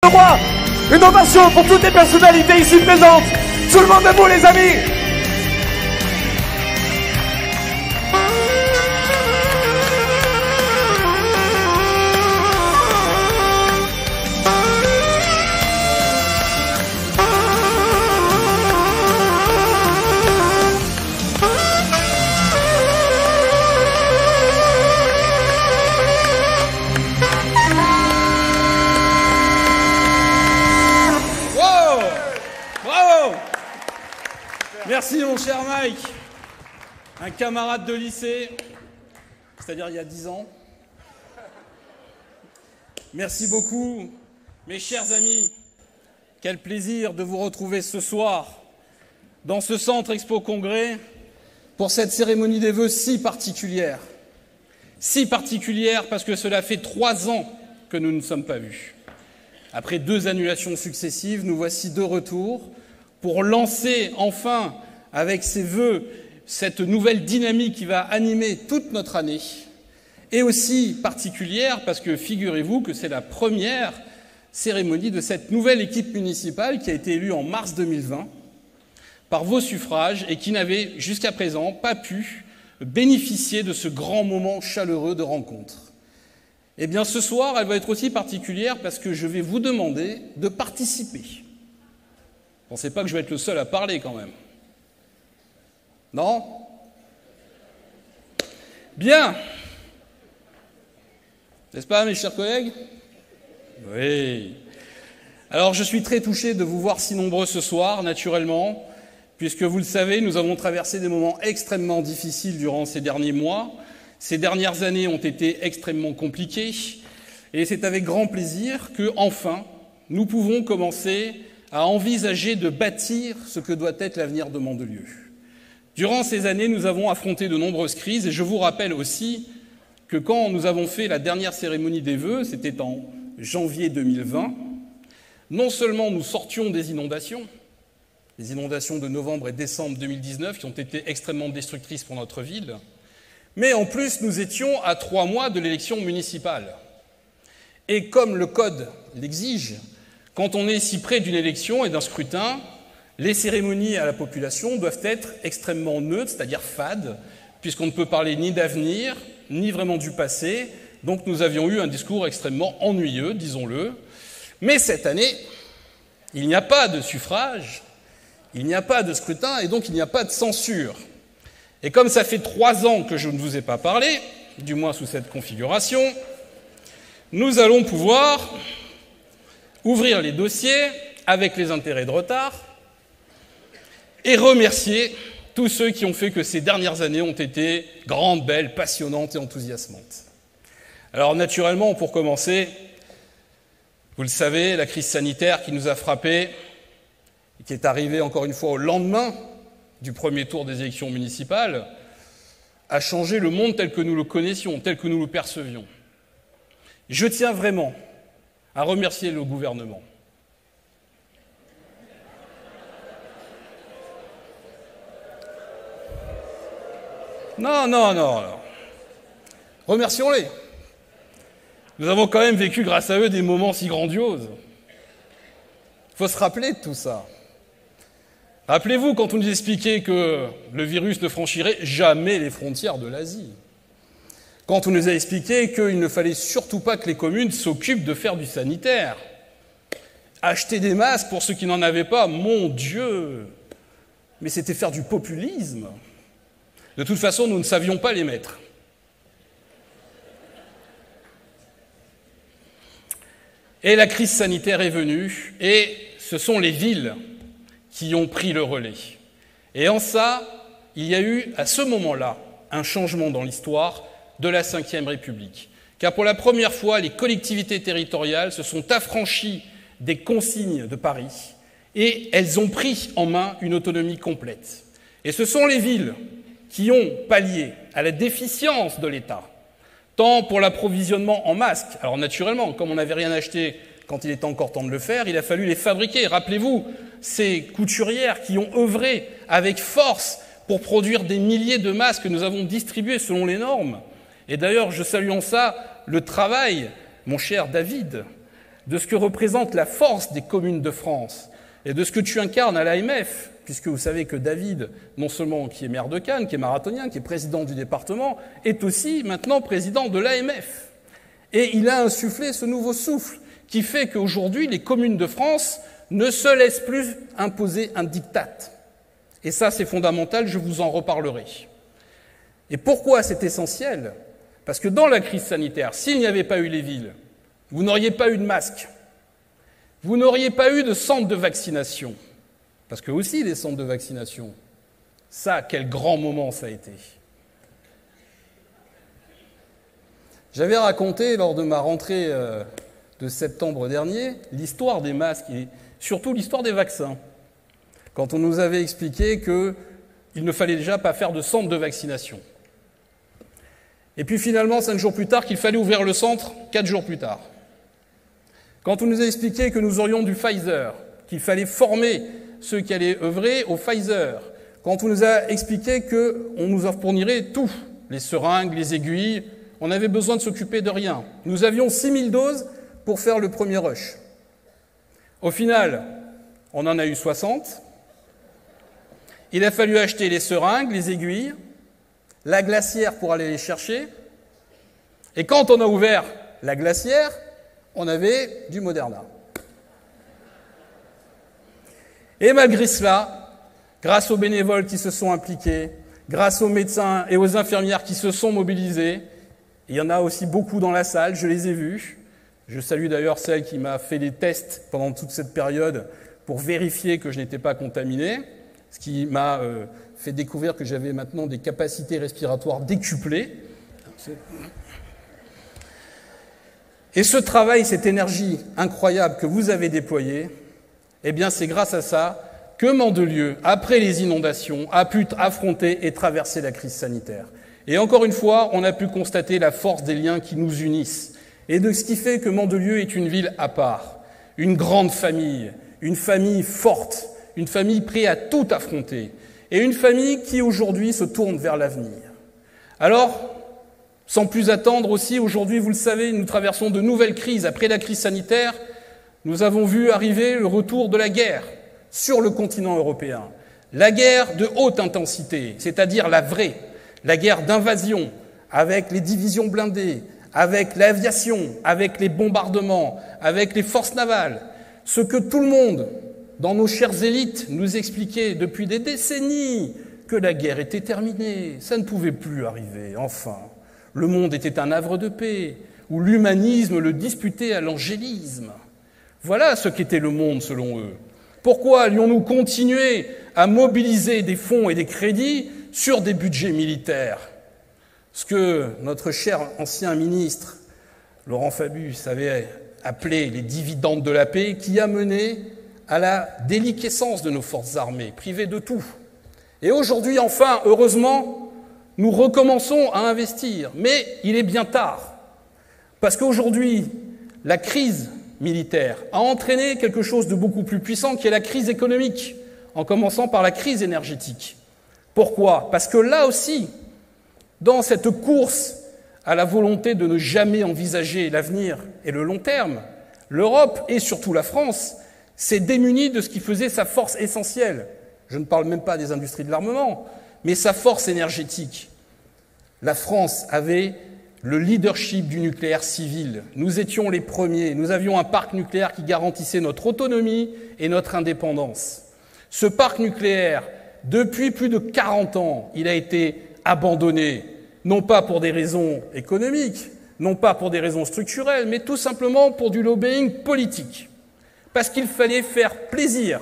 roi. Une ovation pour toutes les personnalités ici présentes. Tout le monde debout, les amis. Merci mon cher Mike, un camarade de lycée, c'est-à-dire il y a 10 ans. Merci beaucoup, mes chers amis. Quel plaisir de vous retrouver ce soir dans ce centre Expo Congrès pour cette cérémonie des vœux si particulière. Si particulière parce que cela fait 3 ans que nous ne nous sommes pas vus. Après 2 annulations successives, nous voici de retour pour lancer enfin, avec ces vœux, cette nouvelle dynamique qui va animer toute notre année. Et aussi particulière parce que figurez-vous que c'est la première cérémonie de cette nouvelle équipe municipale qui a été élue en mars 2020 par vos suffrages et qui n'avait jusqu'à présent pas pu bénéficier de ce grand moment chaleureux de rencontre. Eh bien ce soir, elle va être aussi particulière parce que je vais vous demander de participer. Pensez pas que je vais être le seul à parler quand même. Non ? Bien. N'est-ce pas, mes chers collègues ? Oui. Alors, je suis très touché de vous voir si nombreux ce soir, naturellement, puisque vous le savez, nous avons traversé des moments extrêmement difficiles durant ces derniers mois. Ces dernières années ont été extrêmement compliquées, et c'est avec grand plaisir que, enfin, nous pouvons commencer à envisager de bâtir ce que doit être l'avenir de Mandelieu. Durant ces années, nous avons affronté de nombreuses crises, et je vous rappelle aussi que quand nous avons fait la dernière cérémonie des vœux, c'était en janvier 2020, non seulement nous sortions des inondations, les inondations de novembre et décembre 2019 qui ont été extrêmement destructrices pour notre ville, mais en plus nous étions à 3 mois de l'élection municipale. Et comme le code l'exige, quand on est si près d'une élection et d'un scrutin, les cérémonies à la population doivent être extrêmement neutres, c'est-à-dire fades, puisqu'on ne peut parler ni d'avenir, ni vraiment du passé. Donc nous avions eu un discours extrêmement ennuyeux, disons-le. Mais cette année, il n'y a pas de suffrage, il n'y a pas de scrutin, et donc il n'y a pas de censure. Et comme ça fait 3 ans que je ne vous ai pas parlé, du moins sous cette configuration, nous allons pouvoir ouvrir les dossiers avec les intérêts de retard et remercier tous ceux qui ont fait que ces dernières années ont été grandes, belles, passionnantes et enthousiasmantes. Alors naturellement, pour commencer, vous le savez, la crise sanitaire qui nous a frappés, et qui est arrivée encore une fois au lendemain du premier tour des élections municipales, a changé le monde tel que nous le connaissions, tel que nous le percevions. Je tiens vraiment à remercier le gouvernement. Non. Remercions-les. Nous avons quand même vécu grâce à eux des moments si grandioses. Il faut se rappeler de tout ça. Rappelez-vous quand on nous expliquait que le virus ne franchirait jamais les frontières de l'Asie. Quand on nous a expliqué qu'il ne fallait surtout pas que les communes s'occupent de faire du sanitaire. Acheter des masques pour ceux qui n'en avaient pas, mon Dieu! Mais c'était faire du populisme. De toute façon, nous ne savions pas les mettre. Et la crise sanitaire est venue, et ce sont les villes qui ont pris le relais. Et en ça, il y a eu, à ce moment-là, un changement dans l'histoire de la Ve République. Car pour la première fois, les collectivités territoriales se sont affranchies des consignes de Paris et elles ont pris en main une autonomie complète. Et ce sont les villes qui ont pallié à la déficience de l'État, tant pour l'approvisionnement en masques. Alors naturellement, comme on n'avait rien acheté quand il était encore temps de le faire, il a fallu les fabriquer. Rappelez-vous, ces couturières qui ont œuvré avec force pour produire des milliers de masques que nous avons distribués selon les normes. Et d'ailleurs, je salue en ça le travail, mon cher David, de ce que représente la force des communes de France et de ce que tu incarnes à l'AMF, puisque vous savez que David, non seulement qui est maire de Cannes, qui est marathonien, qui est président du département, est aussi maintenant président de l'AMF. Et il a insufflé ce nouveau souffle qui fait qu'aujourd'hui, les communes de France ne se laissent plus imposer un diktat. Et ça, c'est fondamental, je vous en reparlerai. Et pourquoi c'est essentiel ? Parce que dans la crise sanitaire, s'il n'y avait pas eu les villes, vous n'auriez pas eu de masques, vous n'auriez pas eu de centres de vaccination. Parce que aussi, les centres de vaccination, ça, quel grand moment ça a été. J'avais raconté, lors de ma rentrée de septembre dernier, l'histoire des masques et surtout l'histoire des vaccins. Quand on nous avait expliqué qu'il ne fallait déjà pas faire de centre de vaccination. Et puis finalement, 5 jours plus tard, qu'il fallait ouvrir le centre 4 jours plus tard. Quand on nous a expliqué que nous aurions du Pfizer, qu'il fallait former ceux qui allaient œuvrer au Pfizer, quand on nous a expliqué qu'on nous en fournirait tout, les seringues, les aiguilles, on avait besoin de s'occuper de rien. Nous avions 6000 doses pour faire le premier rush. Au final, on en a eu 60. Il a fallu acheter les seringues, les aiguilles, la glacière pour aller les chercher. Et quand on a ouvert la glacière, on avait du Moderna. Et malgré cela, grâce aux bénévoles qui se sont impliqués, grâce aux médecins et aux infirmières qui se sont mobilisés, il y en a aussi beaucoup dans la salle, je les ai vus. Je salue d'ailleurs celle qui m'a fait les tests pendant toute cette période pour vérifier que je n'étais pas contaminé, ce qui m'a fait découvrir que j'avais maintenant des capacités respiratoires décuplées. Et ce travail, cette énergie incroyable que vous avez déployée, eh bien c'est grâce à ça que Mandelieu, après les inondations, a pu affronter et traverser la crise sanitaire. Et encore une fois, on a pu constater la force des liens qui nous unissent et de ce qui fait que Mandelieu est une ville à part, une grande famille, une famille forte, une famille prête à tout affronter et une famille qui aujourd'hui se tourne vers l'avenir. Alors, sans plus attendre aussi, aujourd'hui, vous le savez, nous traversons de nouvelles crises. Après la crise sanitaire, nous avons vu arriver le retour de la guerre sur le continent européen. La guerre de haute intensité, c'est-à-dire la vraie, la guerre d'invasion, avec les divisions blindées, avec l'aviation, avec les bombardements, avec les forces navales. Ce que tout le monde, dans nos chères élites, nous expliquait depuis des décennies, que la guerre était terminée, ça ne pouvait plus arriver, enfin. Le monde était un havre de paix, où l'humanisme le disputait à l'angélisme. Voilà ce qu'était le monde selon eux. Pourquoi allions-nous continuer à mobiliser des fonds et des crédits sur des budgets militaires ? Ce que notre cher ancien ministre, Laurent Fabius, avait appelé les dividendes de la paix, qui a mené à la déliquescence de nos forces armées, privées de tout. Et aujourd'hui, enfin, heureusement, nous recommençons à investir, mais il est bien tard. Parce qu'aujourd'hui, la crise militaire a entraîné quelque chose de beaucoup plus puissant qui est la crise économique, en commençant par la crise énergétique. Pourquoi ? Parce que là aussi, dans cette course à la volonté de ne jamais envisager l'avenir et le long terme, l'Europe, et surtout la France, s'est démunie de ce qui faisait sa force essentielle. Je ne parle même pas des industries de l'armement, mais sa force énergétique. La France avait le leadership du nucléaire civil. Nous étions les premiers. Nous avions un parc nucléaire qui garantissait notre autonomie et notre indépendance. Ce parc nucléaire, depuis plus de 40 ans, il a été abandonné, non pas pour des raisons économiques, non pas pour des raisons structurelles, mais tout simplement pour du lobbying politique. Parce qu'il fallait faire plaisir,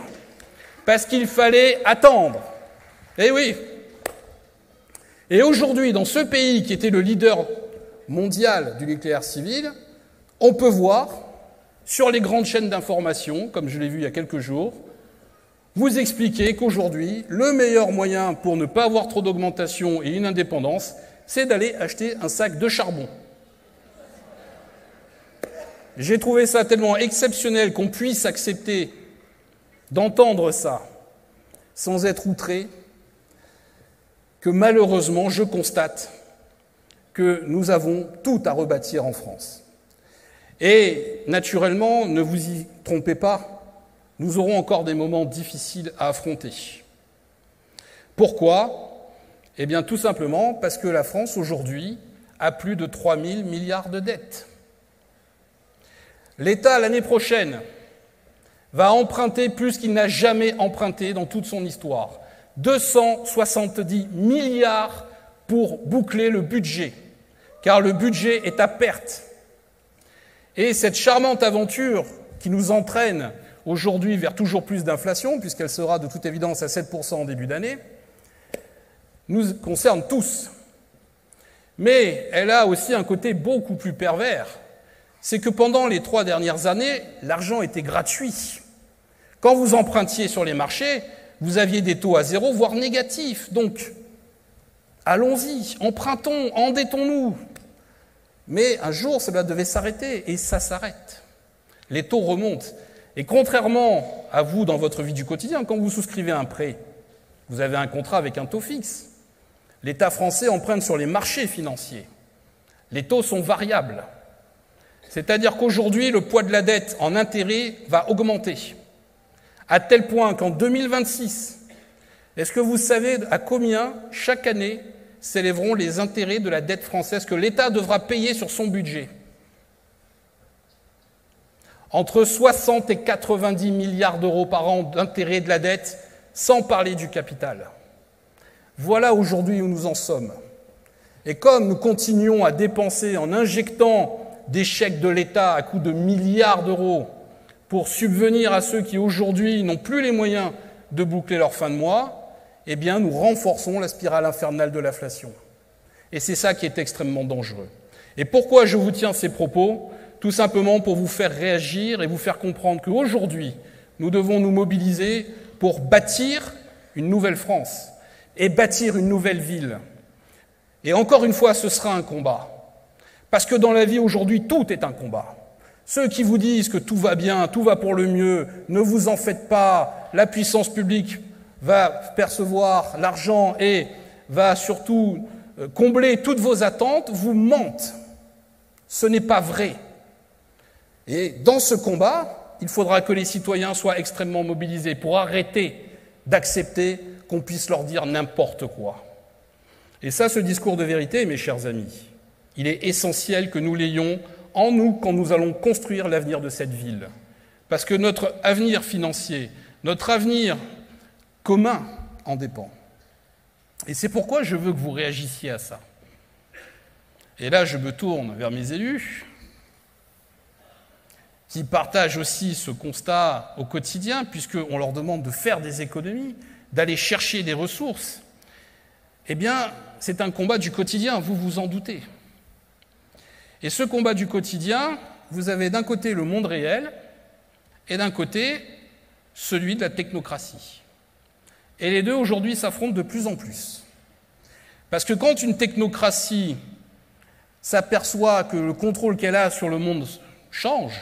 parce qu'il fallait attendre. Eh oui. Et aujourd'hui, dans ce pays qui était le leader mondial du nucléaire civil, on peut voir, sur les grandes chaînes d'information, comme je l'ai vu il y a quelques jours, vous expliquer qu'aujourd'hui, le meilleur moyen pour ne pas avoir trop d'augmentation et une indépendance, c'est d'aller acheter un sac de charbon. J'ai trouvé ça tellement exceptionnel qu'on puisse accepter d'entendre ça sans être outré, que malheureusement, je constate que nous avons tout à rebâtir en France. Et naturellement, ne vous y trompez pas, nous aurons encore des moments difficiles à affronter. Pourquoi ? Eh bien, tout simplement parce que la France, aujourd'hui, a plus de 3 000 milliards de dettes. L'État, l'année prochaine, va emprunter plus qu'il n'a jamais emprunté dans toute son histoire. 270 milliards pour boucler le budget, car le budget est à perte. Et cette charmante aventure qui nous entraîne aujourd'hui vers toujours plus d'inflation, puisqu'elle sera de toute évidence à 7% en début d'année, nous concerne tous. Mais elle a aussi un côté beaucoup plus pervers. C'est que pendant les 3 dernières années, l'argent était gratuit. Quand vous empruntiez sur les marchés, vous aviez des taux à zéro, voire négatifs. Donc, allons-y, empruntons, endettons-nous. Mais un jour, cela devait s'arrêter, et ça s'arrête. Les taux remontent. Et contrairement à vous dans votre vie du quotidien, quand vous souscrivez un prêt, vous avez un contrat avec un taux fixe. L'État français emprunte sur les marchés financiers. Les taux sont variables. C'est-à-dire qu'aujourd'hui, le poids de la dette en intérêt va augmenter. À tel point qu'en 2026, est-ce que vous savez à combien, chaque année, s'élèveront les intérêts de la dette française que l'État devra payer sur son budget ? Entre 60 et 90 milliards d'euros par an d'intérêts de la dette, sans parler du capital. Voilà aujourd'hui où nous en sommes. Et comme nous continuons à dépenser en injectant des chèques de l'État à coût de milliards d'euros pour subvenir à ceux qui aujourd'hui n'ont plus les moyens de boucler leur fin de mois, eh bien nous renforçons la spirale infernale de l'inflation. Et c'est ça qui est extrêmement dangereux. Et pourquoi je vous tiens ces propos ? Tout simplement pour vous faire réagir et vous faire comprendre qu'aujourd'hui, nous devons nous mobiliser pour bâtir une nouvelle France et bâtir une nouvelle ville. Et encore une fois, ce sera un combat. Parce que dans la vie aujourd'hui, tout est un combat. Ceux qui vous disent que tout va bien, tout va pour le mieux, ne vous en faites pas, la puissance publique va percevoir l'argent et va surtout combler toutes vos attentes, vous mentent. Ce n'est pas vrai. Et dans ce combat, il faudra que les citoyens soient extrêmement mobilisés pour arrêter d'accepter qu'on puisse leur dire n'importe quoi. Et ça, ce discours de vérité, mes chers amis, il est essentiel que nous l'ayons en nous quand nous allons construire l'avenir de cette ville. Parce que notre avenir financier, notre avenir commun en dépend. Et c'est pourquoi je veux que vous réagissiez à ça. Et là, je me tourne vers mes élus, qui partagent aussi ce constat au quotidien, puisqu'on leur demande de faire des économies, d'aller chercher des ressources. Eh bien, c'est un combat du quotidien, vous vous en doutez. Et ce combat du quotidien, vous avez d'un côté le monde réel et d'un côté celui de la technocratie. Et les deux, aujourd'hui, s'affrontent de plus en plus. Parce que quand une technocratie s'aperçoit que le contrôle qu'elle a sur le monde change,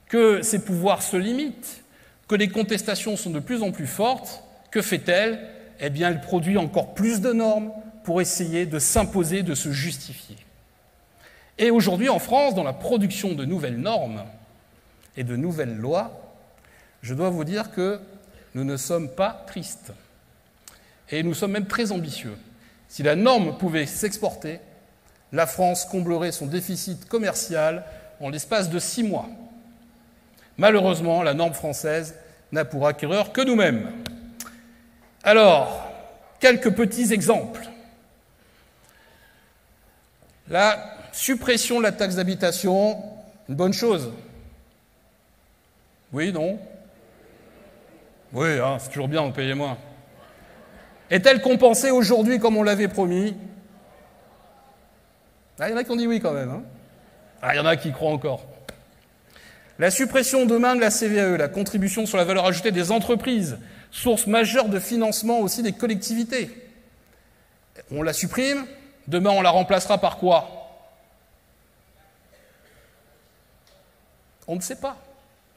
que ses pouvoirs se limitent, que les contestations sont de plus en plus fortes, que fait-elle ? Eh bien, elle produit encore plus de normes pour essayer de s'imposer, de se justifier. Et aujourd'hui, en France, dans la production de nouvelles normes et de nouvelles lois, je dois vous dire que nous ne sommes pas tristes. Et nous sommes même très ambitieux. Si la norme pouvait s'exporter, la France comblerait son déficit commercial en l'espace de 6 mois. Malheureusement, la norme française n'a pour acquéreur que nous-mêmes. Alors, quelques petits exemples. La suppression de la taxe d'habitation, une bonne chose. Oui, non ? Oui, hein, c'est toujours bien, on payait moins. Est-elle compensée aujourd'hui comme on l'avait promis ? Ah, il y en a qui ont dit oui quand même. Hein. Ah, il y en a qui y croient encore. La suppression demain de la CVAE, la contribution sur la valeur ajoutée des entreprises, source majeure de financement aussi des collectivités. On la supprime, demain on la remplacera par quoi ? On ne sait pas.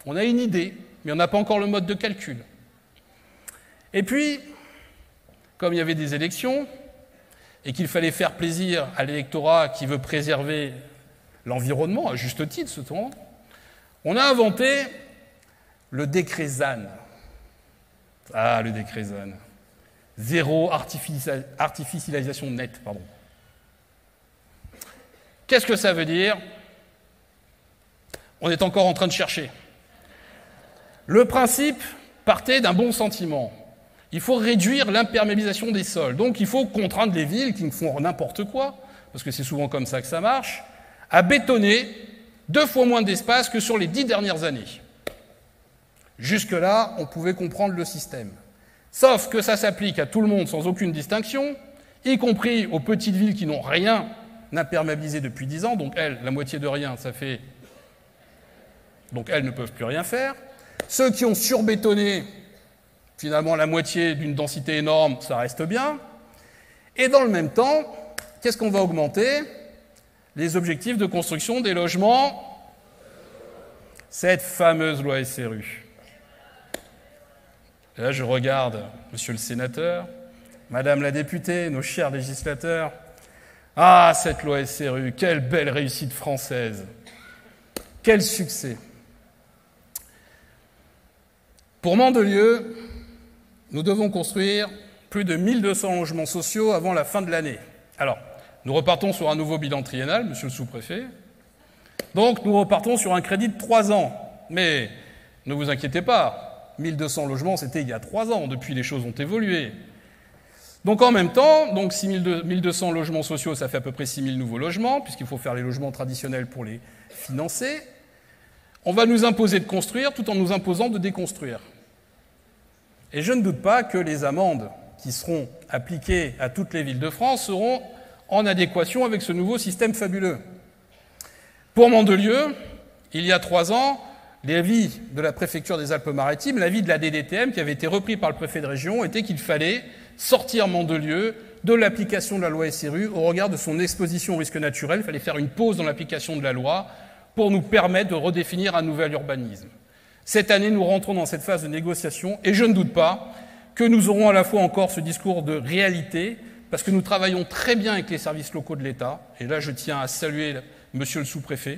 On a une idée, mais on n'a pas encore le mode de calcul. Et puis, comme il y avait des élections, et qu'il fallait faire plaisir à l'électorat qui veut préserver l'environnement, à juste titre, cependant, on a inventé le décret ZAN. Ah, le décret ZAN. Zéro artificialisation nette, pardon. Qu'est-ce que ça veut dire? On est encore en train de chercher. Le principe partait d'un bon sentiment. Il faut réduire l'imperméabilisation des sols. Donc il faut contraindre les villes qui ne font n'importe quoi, parce que c'est souvent comme ça que ça marche, à bétonner 2 fois moins d'espace que sur les 10 dernières années. Jusque-là, on pouvait comprendre le système. Sauf que ça s'applique à tout le monde sans aucune distinction, y compris aux petites villes qui n'ont rien imperméabilisé depuis 10 ans, donc elles, la moitié de rien, ça fait... Donc elles ne peuvent plus rien faire. Ceux qui ont surbétonné, finalement la moitié d'une densité énorme, ça reste bien. Et dans le même temps, qu'est-ce qu'on va augmenter? Les objectifs de construction des logements. Cette fameuse loi SRU. Et là, je regarde monsieur le sénateur, madame la députée, nos chers législateurs. Ah, cette loi SRU, quelle belle réussite française. Quel succès. Pour Mandelieu, nous devons construire plus de 1200 logements sociaux avant la fin de l'année. Alors, nous repartons sur un nouveau bilan triennal, monsieur le sous-préfet. Donc, nous repartons sur un crédit de 3 ans. Mais ne vous inquiétez pas, 1200 logements, c'était il y a 3 ans. Depuis, les choses ont évolué. Donc, en même temps, 1200 logements sociaux, ça fait à peu près 6000 nouveaux logements, puisqu'il faut faire les logements traditionnels pour les financer. On va nous imposer de construire tout en nous imposant de déconstruire. Et je ne doute pas que les amendes qui seront appliquées à toutes les villes de France seront en adéquation avec ce nouveau système fabuleux. Pour Mandelieu, il y a 3 ans, l'avis de la préfecture des Alpes-Maritimes, l'avis de la DDTM qui avait été repris par le préfet de région, était qu'il fallait sortir Mandelieu de l'application de la loi SRU au regard de son exposition au risque naturel. Il fallait faire une pause dans l'application de la loi pour nous permettre de redéfinir un nouvel urbanisme. Cette année, nous rentrons dans cette phase de négociation et je ne doute pas que nous aurons à la fois encore ce discours de réalité, parce que nous travaillons très bien avec les services locaux de l'État, et là je tiens à saluer monsieur le sous-préfet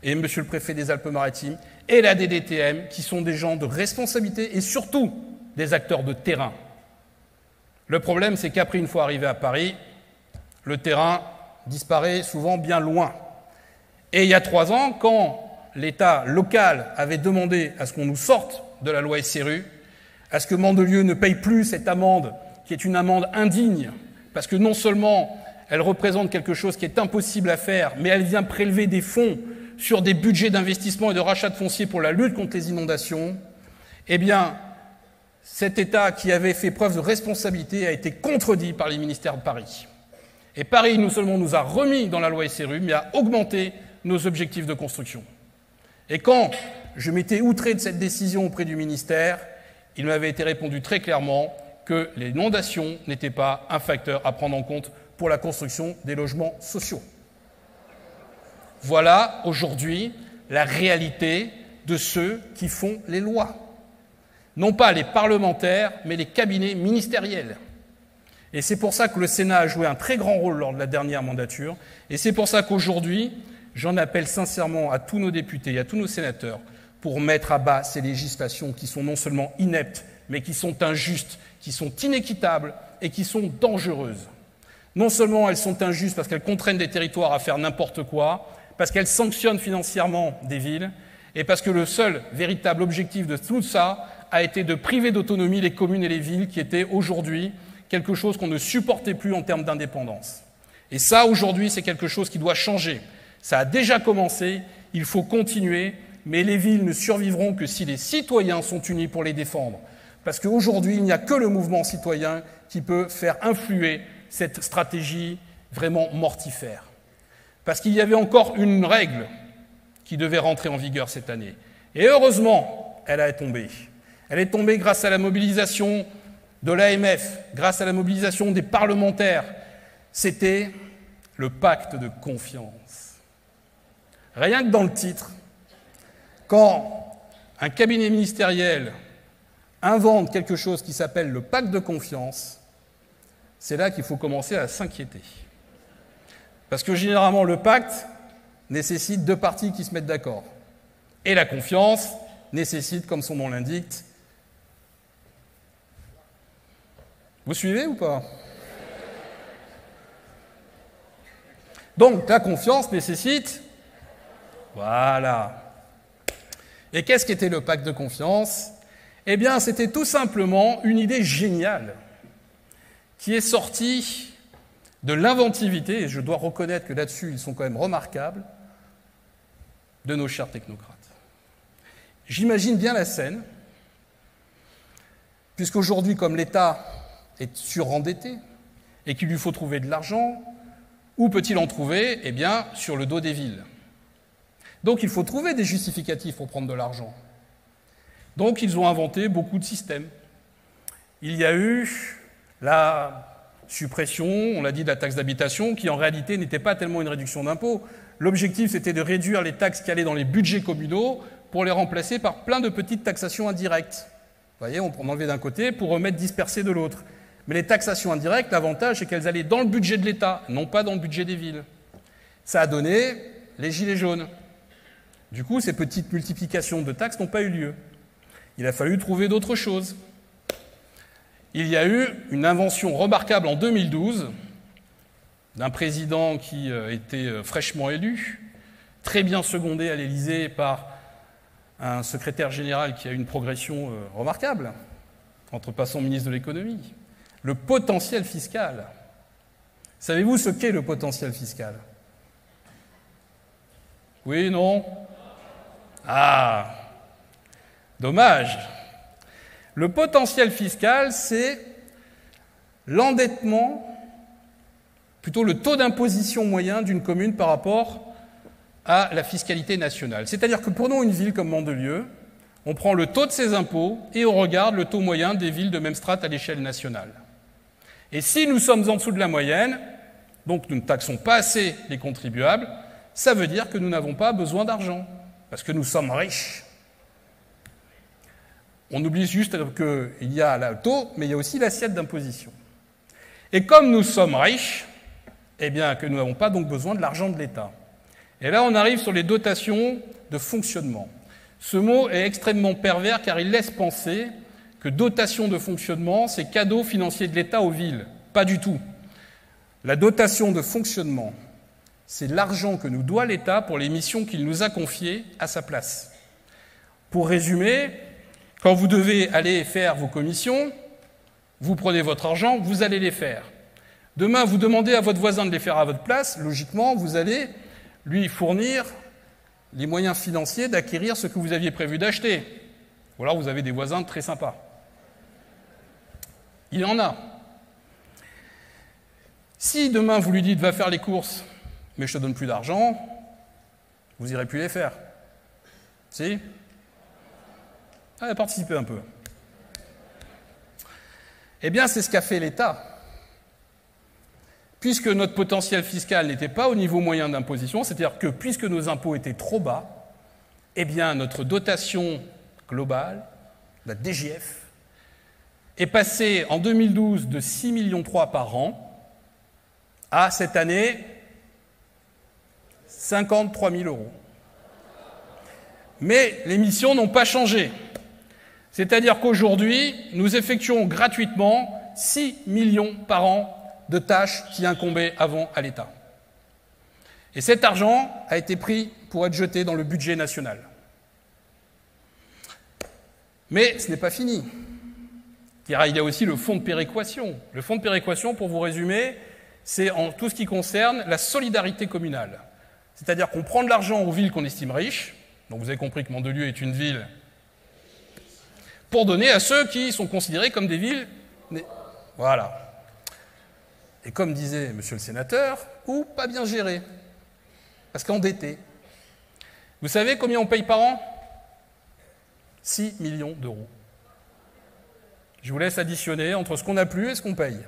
et monsieur le préfet des Alpes-Maritimes et la DDTM, qui sont des gens de responsabilité et surtout des acteurs de terrain. Le problème, c'est qu'après, une fois arrivé à Paris, le terrain disparaît souvent bien loin. Et il y a 3 ans, quand l'État local avait demandé à ce qu'on nous sorte de la loi SRU, à ce que Mandelieu ne paye plus cette amende, qui est une amende indigne, parce que non seulement elle représente quelque chose qui est impossible à faire, mais elle vient prélever des fonds sur des budgets d'investissement et de rachat de foncier pour la lutte contre les inondations, eh bien, cet État qui avait fait preuve de responsabilité a été contredit par les ministères de Paris. Et Paris, non seulement nous a remis dans la loi SRU, mais a augmenté nos objectifs de construction. Et quand je m'étais outré de cette décision auprès du ministère, il m'avait été répondu très clairement que les inondations n'étaient pas un facteur à prendre en compte pour la construction des logements sociaux. Voilà aujourd'hui la réalité de ceux qui font les lois. Non pas les parlementaires, mais les cabinets ministériels. Et c'est pour ça que le Sénat a joué un très grand rôle lors de la dernière mandature. Et c'est pour ça qu'aujourd'hui, j'en appelle sincèrement à tous nos députés et à tous nos sénateurs pour mettre à bas ces législations qui sont non seulement ineptes, mais qui sont injustes, qui sont inéquitables et qui sont dangereuses. Non seulement elles sont injustes parce qu'elles contraignent des territoires à faire n'importe quoi, parce qu'elles sanctionnent financièrement des villes, et parce que le seul véritable objectif de tout ça a été de priver d'autonomie les communes et les villes qui étaient aujourd'hui quelque chose qu'on ne supportait plus en termes d'indépendance. Et ça, aujourd'hui, c'est quelque chose qui doit changer. Ça a déjà commencé, il faut continuer, mais les villes ne survivront que si les citoyens sont unis pour les défendre. Parce qu'aujourd'hui, il n'y a que le mouvement citoyen qui peut faire influer cette stratégie vraiment mortifère. Parce qu'il y avait encore une règle qui devait rentrer en vigueur cette année. Et heureusement, elle est tombée. Elle est tombée grâce à la mobilisation de l'AMF, grâce à la mobilisation des parlementaires. C'était le pacte de confiance. Rien que dans le titre, quand un cabinet ministériel invente quelque chose qui s'appelle le pacte de confiance, c'est là qu'il faut commencer à s'inquiéter. Parce que généralement, le pacte nécessite deux parties qui se mettent d'accord. Et la confiance nécessite, comme son nom l'indique... Vous suivez ou pas? Donc, la confiance nécessite... Voilà. Et qu'est-ce qu'était le pacte de confiance? Eh bien, c'était tout simplement une idée géniale qui est sortie de l'inventivité, et je dois reconnaître que là-dessus, ils sont quand même remarquables, de nos chers technocrates. J'imagine bien la scène, puisqu'aujourd'hui, comme l'État est surendetté et qu'il lui faut trouver de l'argent, où peut-il en trouver? Eh bien, sur le dos des villes. Donc, il faut trouver des justificatifs pour prendre de l'argent. Donc, ils ont inventé beaucoup de systèmes. Il y a eu la suppression, on l'a dit, de la taxe d'habitation, qui en réalité n'était pas tellement une réduction d'impôts. L'objectif, c'était de réduire les taxes qui allaient dans les budgets communaux pour les remplacer par plein de petites taxations indirectes. Vous voyez, on enlevait d'un côté pour remettre dispersé de l'autre. Mais les taxations indirectes, l'avantage, c'est qu'elles allaient dans le budget de l'État, non pas dans le budget des villes. Ça a donné les gilets jaunes. Du coup, ces petites multiplications de taxes n'ont pas eu lieu. Il a fallu trouver d'autres choses. Il y a eu une invention remarquable en 2012 d'un président qui était fraîchement élu, très bien secondé à l'Élysée par un secrétaire général qui a eu une progression remarquable, entre passant ministre de l'économie. Le potentiel fiscal. Savez-vous ce qu'est le potentiel fiscal? Oui, non? Ah, dommage. Le potentiel fiscal, c'est l'endettement, plutôt le taux d'imposition moyen d'une commune par rapport à la fiscalité nationale. C'est-à-dire que prenons une ville comme Mandelieu, on prend le taux de ses impôts et on regarde le taux moyen des villes de même strate à l'échelle nationale. Et si nous sommes en dessous de la moyenne, donc nous ne taxons pas assez les contribuables, ça veut dire que nous n'avons pas besoin d'argent, parce que nous sommes riches. On oublie juste qu'il y a le taux, mais il y a aussi l'assiette d'imposition. Et comme nous sommes riches, eh bien que nous n'avons pas donc besoin de l'argent de l'État. Et là, on arrive sur les dotations de fonctionnement. Ce mot est extrêmement pervers car il laisse penser que dotation de fonctionnement, c'est cadeau financier de l'État aux villes. Pas du tout. La dotation de fonctionnement, c'est l'argent que nous doit l'État pour les missions qu'il nous a confiées à sa place. Pour résumer, quand vous devez aller faire vos commissions, vous prenez votre argent, vous allez les faire. Demain, vous demandez à votre voisin de les faire à votre place, logiquement, vous allez lui fournir les moyens financiers d'acquérir ce que vous aviez prévu d'acheter. Ou alors vous avez des voisins très sympas. Il y en a. Si demain vous lui dites « va faire les courses, mais je te donne plus d'argent », vous n'irez plus les faire. Si? Allez, participez un peu. Eh bien, c'est ce qu'a fait l'État. Puisque notre potentiel fiscal n'était pas au niveau moyen d'imposition, c'est-à-dire que puisque nos impôts étaient trop bas, eh bien, notre dotation globale, la DGF, est passée en 2012 de 6,3 millions par an à, cette année, 53 000 €. Mais les missions n'ont pas changé. C'est-à-dire qu'aujourd'hui, nous effectuons gratuitement 6 millions par an de tâches qui incombaient avant à l'État. Et cet argent a été pris pour être jeté dans le budget national. Mais ce n'est pas fini. Car il y a aussi le fonds de péréquation. Le fonds de péréquation, pour vous résumer, c'est en tout ce qui concerne la solidarité communale. C'est-à-dire qu'on prend de l'argent aux villes qu'on estime riches, donc vous avez compris que Mandelieu est une ville, pour donner à ceux qui sont considérés comme des villes... Voilà. Et comme disait monsieur le sénateur, ou pas bien géré, parce qu'endetté. Vous savez combien on paye par an? 6 millions d'euros. Je vous laisse additionner entre ce qu'on n'a plus et ce qu'on paye.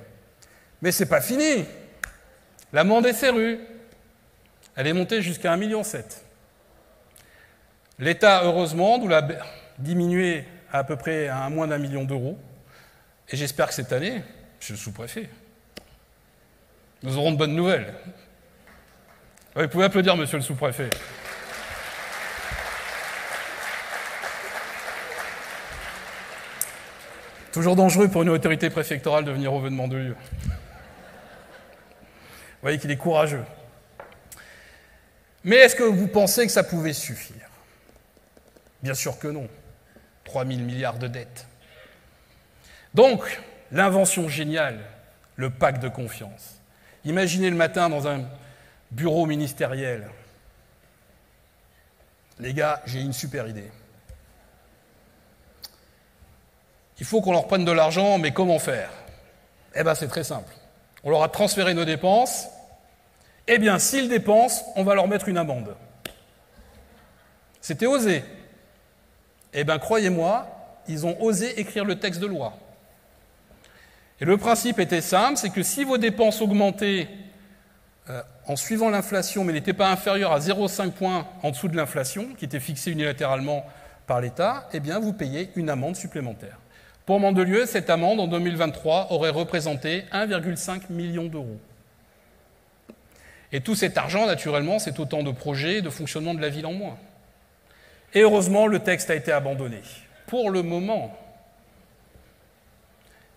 Mais c'est pas fini. L'amende est férue. Elle est montée jusqu'à 1,7 million. L'État, heureusement, nous l'a diminué à peu près à moins d'1 million d'euros. Et j'espère que cette année, monsieur le sous-préfet, nous aurons de bonnes nouvelles. Vous pouvez applaudir, monsieur le sous-préfet. Toujours dangereux pour une autorité préfectorale de venir au vœu de Mandelieu. Vous voyez qu'il est courageux. Mais est-ce que vous pensez que ça pouvait suffire? Bien sûr que non. 3 000 milliards de dettes. Donc, l'invention géniale, le pacte de confiance. Imaginez le matin dans un bureau ministériel. Les gars, j'ai une super idée. Il faut qu'on leur prenne de l'argent, mais comment faire? Eh bien, c'est très simple. On leur a transféré nos dépenses. Eh bien, s'ils dépensent, on va leur mettre une amende. C'était osé. Eh bien, croyez-moi, ils ont osé écrire le texte de loi. Et le principe était simple, c'est que si vos dépenses augmentaient en suivant l'inflation, mais n'étaient pas inférieures à 0,5 points en dessous de l'inflation, qui était fixée unilatéralement par l'État, eh bien, vous payez une amende supplémentaire. Pour Mandelieu, cette amende, en 2023, aurait représenté 1,5 million d'euros. Et tout cet argent, naturellement, c'est autant de projets, de fonctionnement de la ville en moins. Et heureusement, le texte a été abandonné. Pour le moment.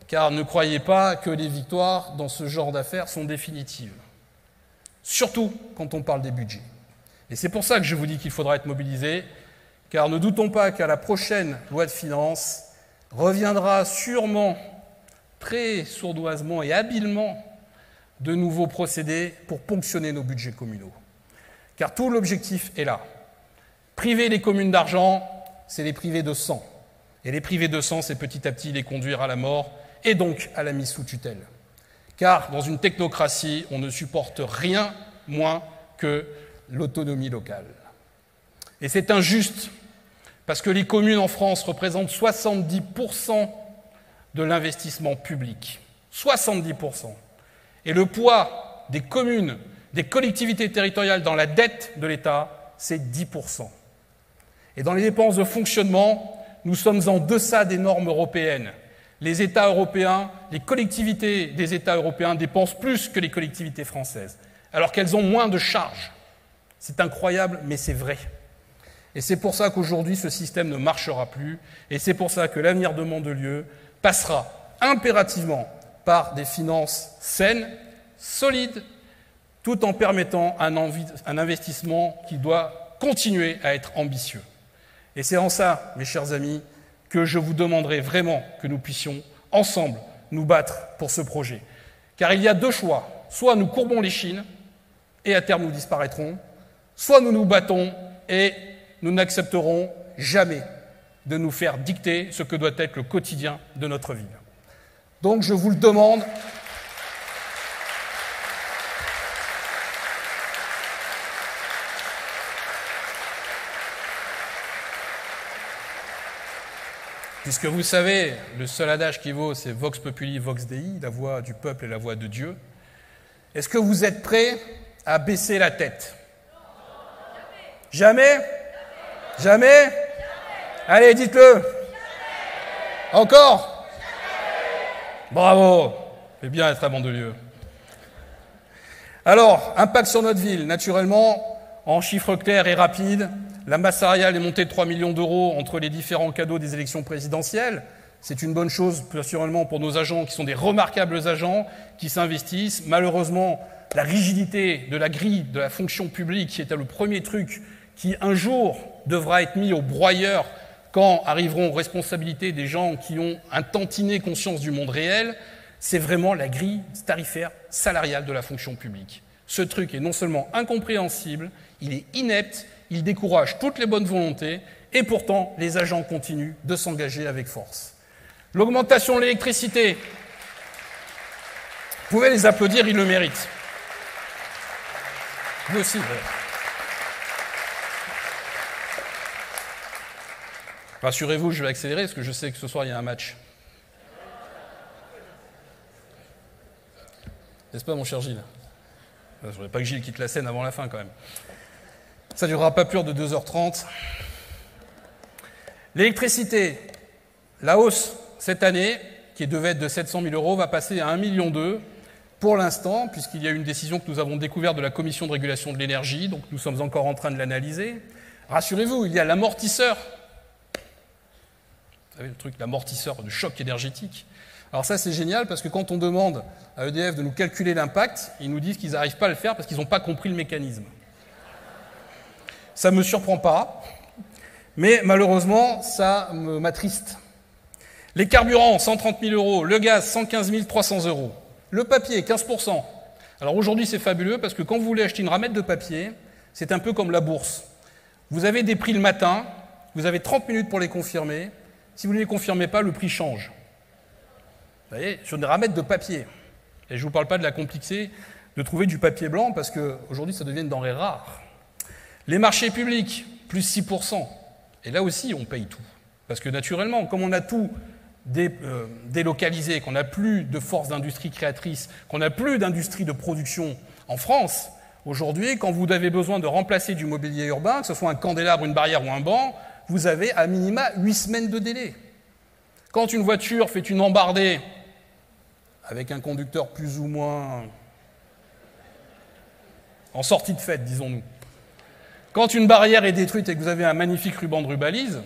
Car ne croyez pas que les victoires dans ce genre d'affaires sont définitives. Surtout quand on parle des budgets. Et c'est pour ça que je vous dis qu'il faudra être mobilisé, car ne doutons pas qu'à la prochaine loi de finances, reviendra sûrement, très sournoisement et habilement, de nouveaux procédés pour ponctionner nos budgets communaux. Car tout l'objectif est là. Priver les communes d'argent, c'est les priver de sang. Et les priver de sang, c'est petit à petit les conduire à la mort et donc à la mise sous tutelle. Car dans une technocratie, on ne supporte rien moins que l'autonomie locale. Et c'est injuste, parce que les communes en France représentent 70% de l'investissement public. 70%. Et le poids des communes, des collectivités territoriales dans la dette de l'État, c'est 10%. Et dans les dépenses de fonctionnement, nous sommes en deçà des normes européennes. Les États européens, les collectivités des États européens dépensent plus que les collectivités françaises, alors qu'elles ont moins de charges. C'est incroyable, mais c'est vrai. Et c'est pour ça qu'aujourd'hui, ce système ne marchera plus, et c'est pour ça que l'avenir de Mandelieu passera impérativement par des finances saines, solides, tout en permettant un investissement qui doit continuer à être ambitieux. Et c'est en ça, mes chers amis, que je vous demanderai vraiment que nous puissions, ensemble, nous battre pour ce projet. Car il y a deux choix. Soit nous courbons l'échine, et à terme nous disparaîtrons, soit nous nous battons, et nous n'accepterons jamais de nous faire dicter ce que doit être le quotidien de notre ville. Donc je vous le demande, puisque vous savez, le seul adage qui vaut, c'est Vox Populi, Vox Dei, la voix du peuple et la voix de Dieu. Est-ce que vous êtes prêts à baisser la tête? Jamais? Jamais? Allez, dites-le. Encore? Bravo. C'est bien être à Mandelieu. Alors, impact sur notre ville. Naturellement, en chiffres clairs et rapides, la masse salariale est montée de 3 millions d'euros entre les différents cadeaux des élections présidentielles. C'est une bonne chose, naturellement, pour nos agents, qui sont des remarquables agents, qui s'investissent. Malheureusement, la rigidité de la grille de la fonction publique, qui était le premier truc qui, un jour, devra être mis au broyeur quand arriveront aux responsabilités des gens qui ont un tantinet conscience du monde réel, c'est vraiment la grille tarifaire salariale de la fonction publique. Ce truc est non seulement incompréhensible, il est inepte, il décourage toutes les bonnes volontés, et pourtant, les agents continuent de s'engager avec force. L'augmentation de l'électricité, vous pouvez les applaudir, ils le méritent. Vous aussi, rassurez-vous, je vais accélérer, parce que je sais que ce soir, il y a un match. N'est-ce pas, mon cher Gilles? Je ne voudrais pas que Gilles quitte la scène avant la fin, quand même. Ça ne durera pas plus de 2h30. L'électricité, la hausse cette année, qui devait être de 700 000 euros, va passer à 1,2 million. Pour l'instant, puisqu'il y a une décision que nous avons découverte de la Commission de régulation de l'énergie, donc nous sommes encore en train de l'analyser, rassurez-vous, il y a l'amortisseur. Vous savez, le truc, l'amortisseur de choc énergétique. Alors ça, c'est génial, parce que quand on demande à EDF de nous calculer l'impact, ils nous disent qu'ils n'arrivent pas à le faire parce qu'ils n'ont pas compris le mécanisme. Ça ne me surprend pas, mais malheureusement, ça m'attriste. Les carburants, 130 000 €, le gaz, 115 300 €. Le papier, 15%. Alors aujourd'hui, c'est fabuleux parce que quand vous voulez acheter une ramette de papier, c'est un peu comme la bourse. Vous avez des prix le matin, vous avez 30 minutes pour les confirmer. Si vous ne les confirmez pas, le prix change. Vous voyez, sur des ramettes de papier. Et je ne vous parle pas de la complexité de trouver du papier blanc parce qu'aujourd'hui, ça devient une denrée rare. Les marchés publics, plus 6%. Et là aussi, on paye tout. Parce que naturellement, comme on a tout délocalisé, qu'on n'a plus de force d'industrie créatrice, qu'on n'a plus d'industrie de production en France, aujourd'hui, quand vous avez besoin de remplacer du mobilier urbain, que ce soit un candélabre, une barrière ou un banc, vous avez à minima 8 semaines de délai. Quand une voiture fait une embardée avec un conducteur plus ou moins en sortie de fête, disons-nous, quand une barrière est détruite et que vous avez un magnifique ruban de rubalise,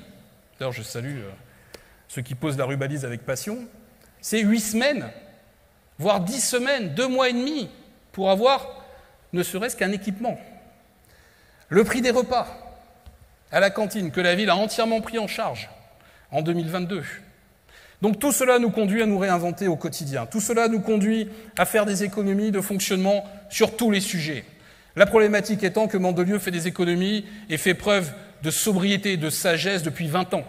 d'ailleurs je salue ceux qui posent la rubalise avec passion, c'est 8 semaines, voire 10 semaines, 2 mois et demi, pour avoir ne serait-ce qu'un équipement. Le prix des repas à la cantine, que la ville a entièrement pris en charge en 2022. Donc tout cela nous conduit à nous réinventer au quotidien. Tout cela nous conduit à faire des économies de fonctionnement sur tous les sujets. La problématique étant que Mandelieu fait des économies et fait preuve de sobriété et de sagesse depuis 20 ans.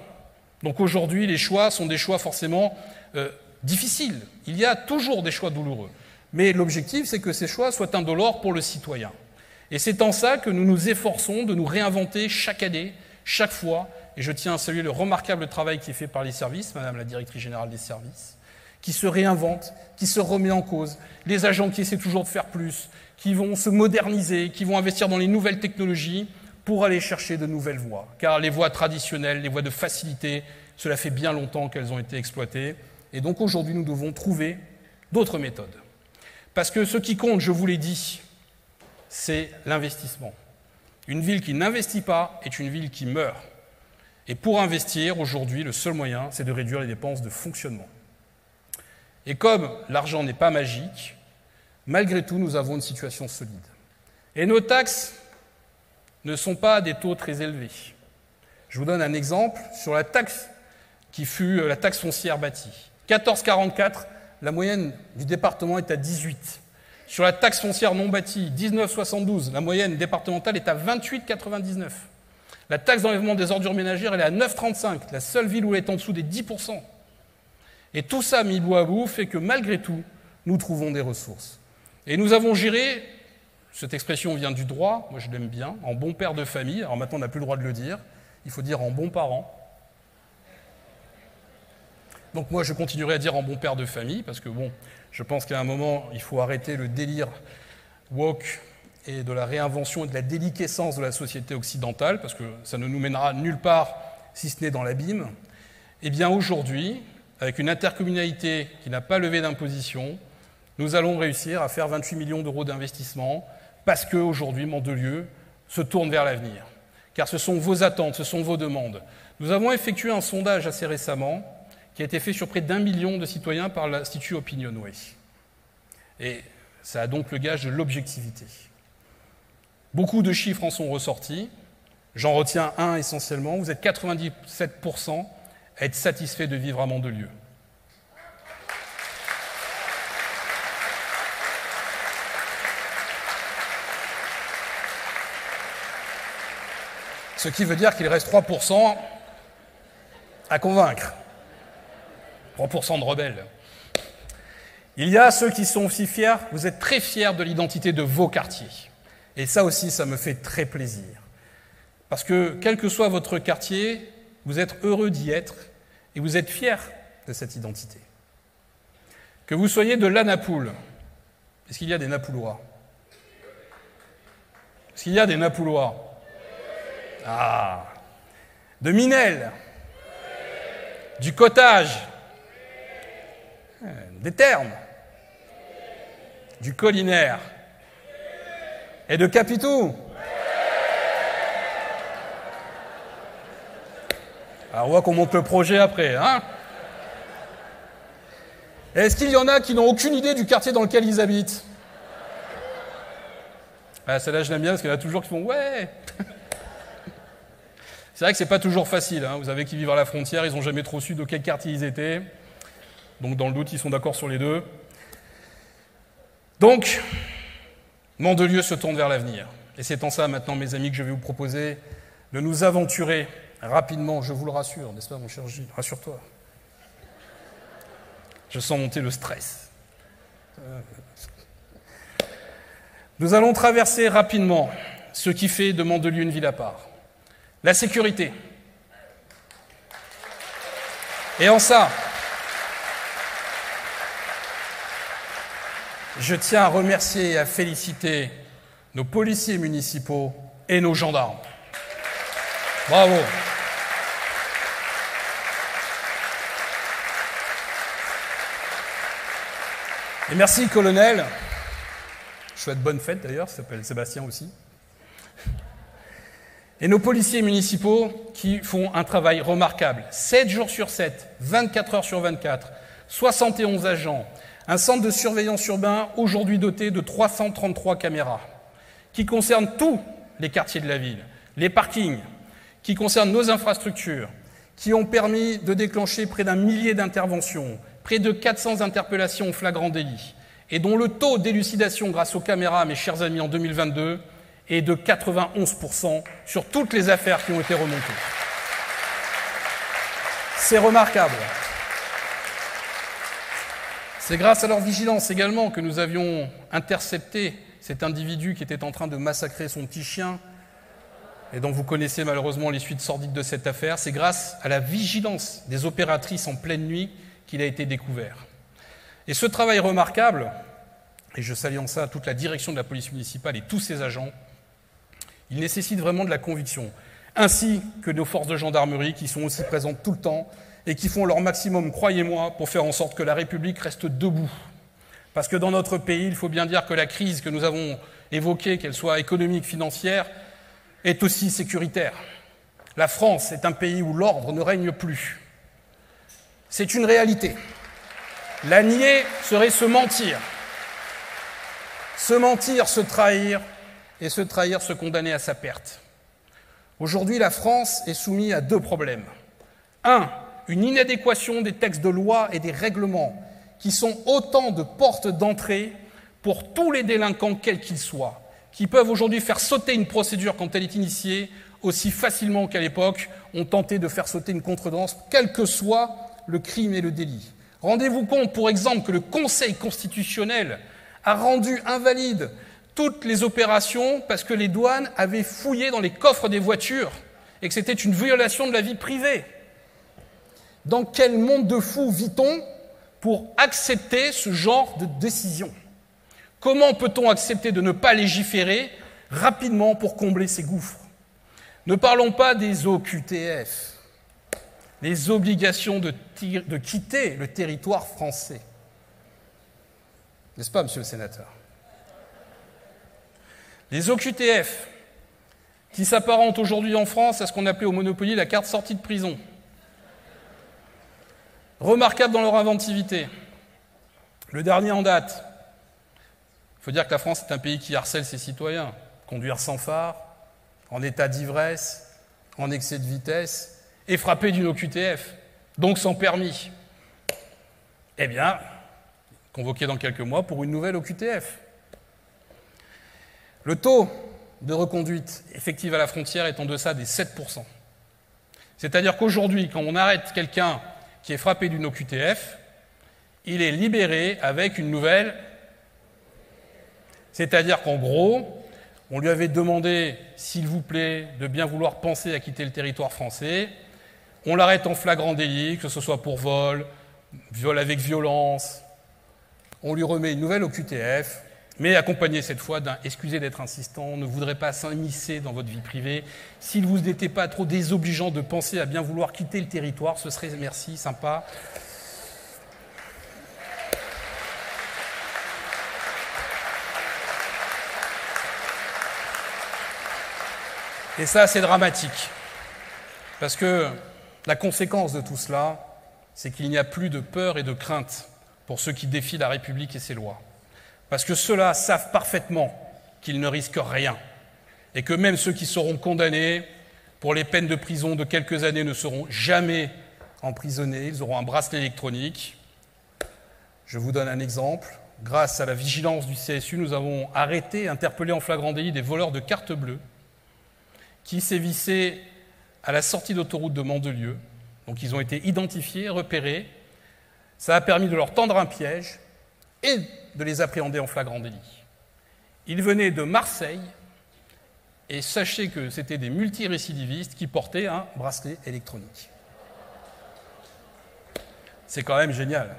Donc aujourd'hui, les choix sont des choix forcément difficiles. Il y a toujours des choix douloureux. Mais l'objectif, c'est que ces choix soient indolores pour le citoyen. Et c'est en ça que nous nous efforçons de nous réinventer chaque année, chaque fois. Et je tiens à saluer le remarquable travail qui est fait par les services, Madame la Directrice Générale des Services, qui se réinvente, qui se remet en cause, les agents qui essaient toujours de faire plus, qui vont se moderniser, qui vont investir dans les nouvelles technologies pour aller chercher de nouvelles voies. Car les voies traditionnelles, les voies de facilité, cela fait bien longtemps qu'elles ont été exploitées. Et donc aujourd'hui, nous devons trouver d'autres méthodes. Parce que ce qui compte, je vous l'ai dit, c'est l'investissement. Une ville qui n'investit pas est une ville qui meurt. Et pour investir, aujourd'hui, le seul moyen, c'est de réduire les dépenses de fonctionnement. Et comme l'argent n'est pas magique, malgré tout, nous avons une situation solide. Et nos taxes ne sont pas à des taux très élevés. Je vous donne un exemple sur la taxe qui fut la taxe foncière bâtie. 14,44, la moyenne du département est à 18. Sur la taxe foncière non bâtie, 19,72, la moyenne départementale est à 28,99. La taxe d'enlèvement des ordures ménagères, elle est à 9,35, la seule ville où elle est en dessous des 10%. Et tout ça, mis bout à bout, fait que malgré tout, nous trouvons des ressources. Et nous avons géré, cette expression vient du droit, moi je l'aime bien, en bon père de famille, alors maintenant on n'a plus le droit de le dire, il faut dire en bon parent. Donc moi je continuerai à dire en bon père de famille, parce que bon, je pense qu'à un moment, il faut arrêter le délire woke et de la réinvention et de la déliquescence de la société occidentale, parce que ça ne nous mènera nulle part si ce n'est dans l'abîme. Eh bien aujourd'hui, avec une intercommunalité qui n'a pas levé d'imposition, nous allons réussir à faire 28 millions d'euros d'investissement, parce qu'aujourd'hui, Mandelieu se tourne vers l'avenir. Car ce sont vos attentes, ce sont vos demandes. Nous avons effectué un sondage assez récemment, qui a été fait sur près d'1 million de citoyens par l'Institut Opinionway. Et ça a donc le gage de l'objectivité. Beaucoup de chiffres en sont ressortis. J'en retiens un essentiellement. Vous êtes 97% à être satisfait de vivre à Mandelieu. Ce qui veut dire qu'il reste 3% à convaincre. 3% de rebelles. Il y a ceux qui sont aussi fiers, vous êtes très fiers de l'identité de vos quartiers. Et ça aussi, ça me fait très plaisir. Parce que, quel que soit votre quartier, vous êtes heureux d'y être et vous êtes fiers de cette identité. Que vous soyez de La Napoule, est-ce qu'il y a des Napoulois? Est-ce qu'il y a des Napoulois? Ah. De Minel, du Cottage, des Termes, du Collinaire et de Capitou. Alors on voit qu'on monte le projet après, hein. Est-ce qu'il y en a qui n'ont aucune idée du quartier dans lequel ils habitent? Ah, celle-là, je l'aime bien parce qu'il y en a toujours qui font « ouais ». C'est vrai que c'est pas toujours facile, hein. Vous savez qu'ils vivent à la frontière, ils n'ont jamais trop su de quel quartier ils étaient. Donc dans le doute, ils sont d'accord sur les deux. Donc, Mandelieu se tourne vers l'avenir. Et c'est en ça maintenant, mes amis, que je vais vous proposer de nous aventurer rapidement, je vous le rassure, n'est-ce pas mon cher Gilles? Rassure-toi. Je sens monter le stress. Nous allons traverser rapidement ce qui fait de Mandelieu une ville à part. La sécurité. Et en ça, je tiens à remercier et à féliciter nos policiers municipaux et nos gendarmes. Bravo. Et merci, colonel. Je souhaite bonne fête d'ailleurs, il s'appelle Sébastien aussi. Et nos policiers municipaux qui font un travail remarquable. 7 jours sur 7, 24 heures sur 24, 71 agents, un centre de surveillance urbain aujourd'hui doté de 333 caméras, qui concerne tous les quartiers de la ville, les parkings, qui concernent nos infrastructures, qui ont permis de déclencher près d'1 millier d'interventions, près de 400 interpellations au flagrant délit, et dont le taux d'élucidation grâce aux caméras, mes chers amis, en 2022, est de 91% sur toutes les affaires qui ont été remontées. C'est remarquable. C'est grâce à leur vigilance également que nous avions intercepté cet individu qui était en train de massacrer son petit chien et dont vous connaissez malheureusement les suites sordides de cette affaire. C'est grâce à la vigilance des opératrices en pleine nuit qu'il a été découvert. Et ce travail remarquable, et je salue en ça toute la direction de la police municipale et tous ses agents, il nécessite vraiment de la conviction, ainsi que nos forces de gendarmerie qui sont aussi présentes tout le temps et qui font leur maximum, croyez-moi, pour faire en sorte que la République reste debout. Parce que dans notre pays, il faut bien dire que la crise que nous avons évoquée, qu'elle soit économique, financière, est aussi sécuritaire. La France est un pays où l'ordre ne règne plus. C'est une réalité. La nier serait se mentir. Se mentir, se trahir, et se trahir, se condamner à sa perte. Aujourd'hui, la France est soumise à 2 problèmes. 1. Une inadéquation des textes de loi et des règlements qui sont autant de portes d'entrée pour tous les délinquants, quels qu'ils soient, qui peuvent aujourd'hui faire sauter une procédure quand elle est initiée aussi facilement qu'à l'époque on tentait de faire sauter une contredanse, quel que soit le crime et le délit. Rendez-vous compte, pour exemple, que le Conseil constitutionnel a rendu invalide toutes les opérations parce que les douanes avaient fouillé dans les coffres des voitures et que c'était une violation de la vie privée. Dans quel monde de fous vit-on pour accepter ce genre de décision? Comment peut-on accepter de ne pas légiférer rapidement pour combler ces gouffres? Ne parlons pas des OQTF, les obligations de quitter le territoire français. N'est-ce pas, monsieur le sénateur? Les OQTF, qui s'apparentent aujourd'hui en France à ce qu'on appelait au Monopoly la carte sortie de prison. Remarquables dans leur inventivité. Le dernier en date. Il faut dire que la France est un pays qui harcèle ses citoyens. Conduire sans phare, en état d'ivresse, en excès de vitesse, et frapper d'une OQTF, donc sans permis. Eh bien, convoqué dans quelques mois pour une nouvelle OQTF. Le taux de reconduite effective à la frontière est en deçà des 7%. C'est-à-dire qu'aujourd'hui, quand on arrête quelqu'un qui est frappé d'une OQTF, il est libéré avec une nouvelle. C'est-à-dire qu'en gros, on lui avait demandé, s'il vous plaît, de bien vouloir penser à quitter le territoire français. On l'arrête en flagrant délit, que ce soit pour vol, viol avec violence. On lui remet une nouvelle OQTF, mais accompagné cette fois d'un « excusez d'être insistant, on ne voudrait pas s'immiscer dans votre vie privée. S'il vous n'était pas trop désobligeant de penser à bien vouloir quitter le territoire, ce serait merci, sympa. » Et ça, c'est dramatique. Parce que la conséquence de tout cela, c'est qu'il n'y a plus de peur et de crainte pour ceux qui défient la République et ses lois. Parce que ceux-là savent parfaitement qu'ils ne risquent rien. Et que même ceux qui seront condamnés pour les peines de prison de quelques années ne seront jamais emprisonnés. Ils auront un bracelet électronique. Je vous donne un exemple. Grâce à la vigilance du CSU, nous avons arrêté, interpellé en flagrant délit des voleurs de carte bleue qui sévissaient à la sortie d'autoroute de Mandelieu. Donc ils ont été identifiés, repérés. Ça a permis de leur tendre un piège et de les appréhender en flagrant délit. Ils venaient de Marseille et sachez que c'était des multirécidivistes qui portaient un bracelet électronique. C'est quand même génial.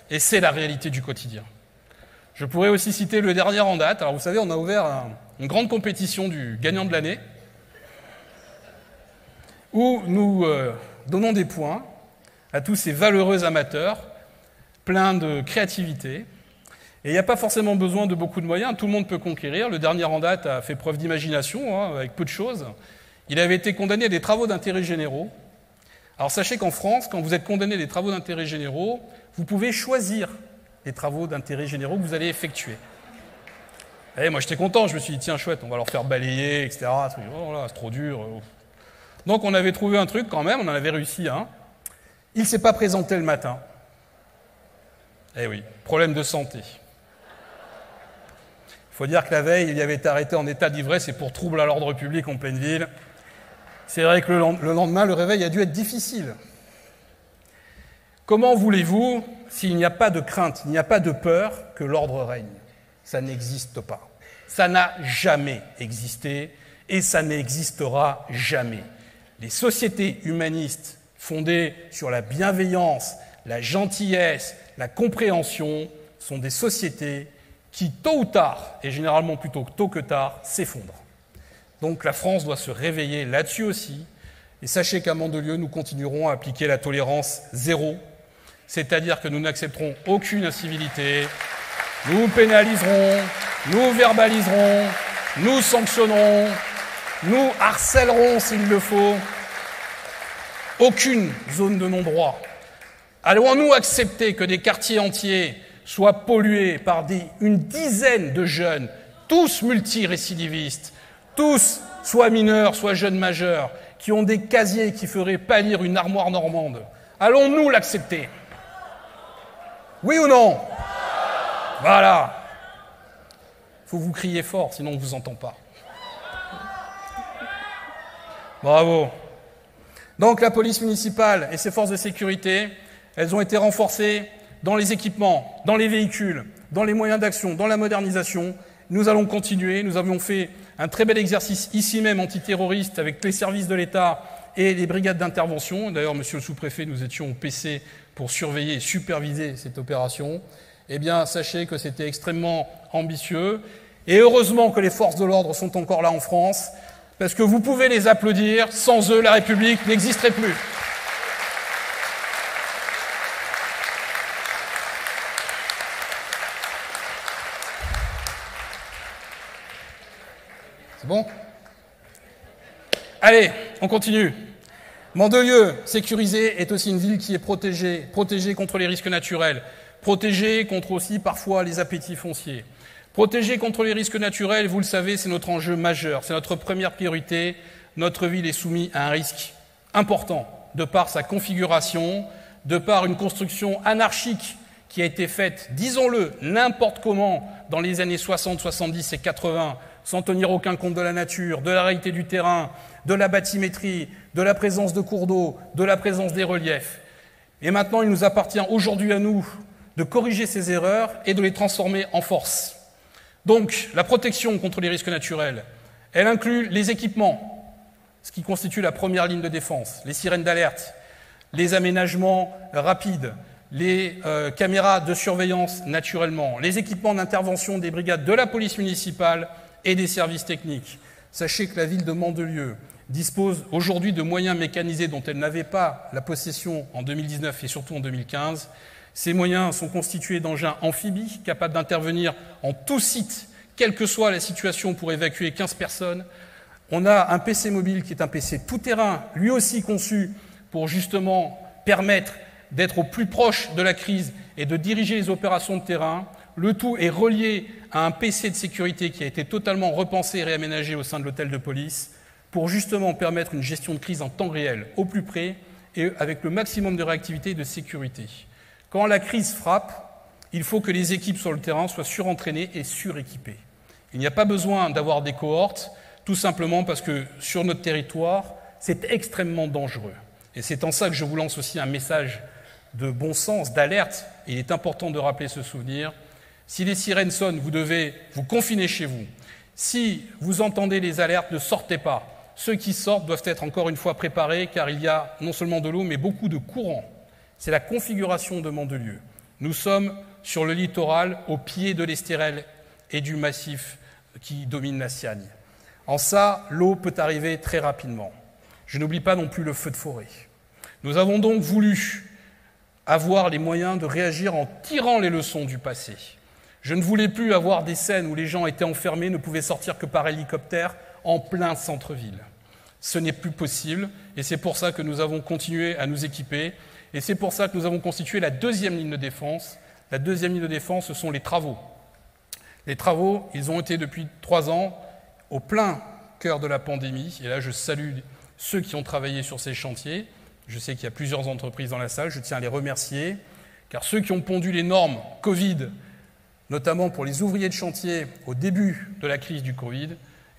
Et c'est la réalité du quotidien. Je pourrais aussi citer le dernier en date. Alors vous savez, on a ouvert une grande compétition du gagnant de l'année où nous donnons des points à tous ces valeureux amateurs, pleins de créativité. Et il n'y a pas forcément besoin de beaucoup de moyens, tout le monde peut conquérir. Le dernier en date a fait preuve d'imagination, avec peu de choses. Il avait été condamné à des travaux d'intérêt généraux. Alors sachez qu'en France, quand vous êtes condamné à des travaux d'intérêt généraux, vous pouvez choisir les travaux d'intérêt généraux que vous allez effectuer. Et moi j'étais content, je me suis dit tiens chouette, on va leur faire balayer, etc. Oh là, c'est trop dur. Donc on avait trouvé un truc quand même, on en avait réussi un. Il ne s'est pas présenté le matin. Eh oui, problème de santé. Il faut dire que la veille, il avait été arrêté en état d'ivresse et pour trouble à l'ordre public en pleine ville. C'est vrai que le lendemain, le réveil a dû être difficile. Comment voulez-vous, s'il n'y a pas de crainte, il n'y a pas de peur, que l'ordre règne? Ça n'existe pas. Ça n'a jamais existé et ça n'existera jamais. Les sociétés humanistes fondées sur la bienveillance, la gentillesse, la compréhension sont des sociétés qui, tôt ou tard, et généralement plutôt tôt que tard, s'effondrent. Donc la France doit se réveiller là-dessus aussi. Et sachez qu'à Mandelieu, nous continuerons à appliquer la tolérance zéro, c'est-à-dire que nous n'accepterons aucune incivilité, nous pénaliserons, nous verbaliserons, nous sanctionnerons, nous harcèlerons s'il le faut. Aucune zone de non-droit. Allons-nous accepter que des quartiers entiers soient pollués par une dizaine de jeunes, tous multirécidivistes, tous soit mineurs, soit jeunes majeurs, qui ont des casiers qui feraient pâlir une armoire normande? Allons-nous l'accepter? Oui ou non? Voilà. Il faut vous crier fort, sinon on ne vous entend pas. Bravo. Donc la police municipale et ses forces de sécurité, elles ont été renforcées dans les équipements, dans les véhicules, dans les moyens d'action, dans la modernisation. Nous allons continuer. Nous avions fait un très bel exercice ici même antiterroriste avec les services de l'État et les brigades d'intervention. D'ailleurs, monsieur le sous-préfet, nous étions au PC pour surveiller et superviser cette opération. Eh bien, sachez que c'était extrêmement ambitieux. Et heureusement que les forces de l'ordre sont encore là en France, parce que vous pouvez les applaudir. Sans eux, la République n'existerait plus. C'est bon? Allez, on continue. Mandelieu, sécurisé, est aussi une ville qui est protégée contre les risques naturels, protégée contre aussi parfois les appétits fonciers. Protégée contre les risques naturels, vous le savez, c'est notre enjeu majeur, c'est notre première priorité. Notre ville est soumise à un risque important, de par sa configuration, de par une construction anarchique qui a été faite, disons-le, n'importe comment, dans les années 60, 70 et 80, sans tenir aucun compte de la nature, de la réalité du terrain, de la bathymétrie, de la présence de cours d'eau, de la présence des reliefs. Et maintenant, il nous appartient aujourd'hui à nous de corriger ces erreurs et de les transformer en force. Donc, la protection contre les risques naturels, elle inclut les équipements, ce qui constitue la première ligne de défense, les sirènes d'alerte, les aménagements rapides, les caméras de surveillance naturellement, les équipements d'intervention des brigades de la police municipale et des services techniques. Sachez que la ville de Mandelieu dispose aujourd'hui de moyens mécanisés dont elle n'avait pas la possession en 2019 et surtout en 2015. Ces moyens sont constitués d'engins amphibies capables d'intervenir en tout site, quelle que soit la situation, pour évacuer 15 personnes. On a un PC mobile qui est un PC tout-terrain, lui aussi conçu pour justement permettre d'être au plus proche de la crise et de diriger les opérations de terrain. Le tout est relié à un PC de sécurité qui a été totalement repensé et réaménagé au sein de l'hôtel de police pour justement permettre une gestion de crise en temps réel, au plus près et avec le maximum de réactivité et de sécurité. Quand la crise frappe, il faut que les équipes sur le terrain soient surentraînées et suréquipées. Il n'y a pas besoin d'avoir des cohortes, tout simplement parce que sur notre territoire, c'est extrêmement dangereux. Et c'est en ça que je vous lance aussi un message de bon sens, d'alerte. Il est important de rappeler ce souvenir. Si les sirènes sonnent, vous devez vous confiner chez vous. Si vous entendez les alertes, ne sortez pas. Ceux qui sortent doivent être encore une fois préparés, car il y a non seulement de l'eau, mais beaucoup de courant. C'est la configuration de Mandelieu. Nous sommes sur le littoral, au pied de l'Estérel et du massif qui domine la Siagne. En ça, l'eau peut arriver très rapidement. Je n'oublie pas non plus le feu de forêt. Nous avons donc voulu avoir les moyens de réagir en tirant les leçons du passé. Je ne voulais plus avoir des scènes où les gens étaient enfermés, ne pouvaient sortir que par hélicoptère en plein centre-ville. Ce n'est plus possible et c'est pour ça que nous avons continué à nous équiper et c'est pour ça que nous avons constitué la deuxième ligne de défense. La deuxième ligne de défense, ce sont les travaux. Les travaux, ils ont été depuis 3 ans au plein cœur de la pandémie et là je salue ceux qui ont travaillé sur ces chantiers. Je sais qu'il y a plusieurs entreprises dans la salle, je tiens à les remercier, car ceux qui ont pondu les normes Covid, notamment pour les ouvriers de chantier au début de la crise du Covid,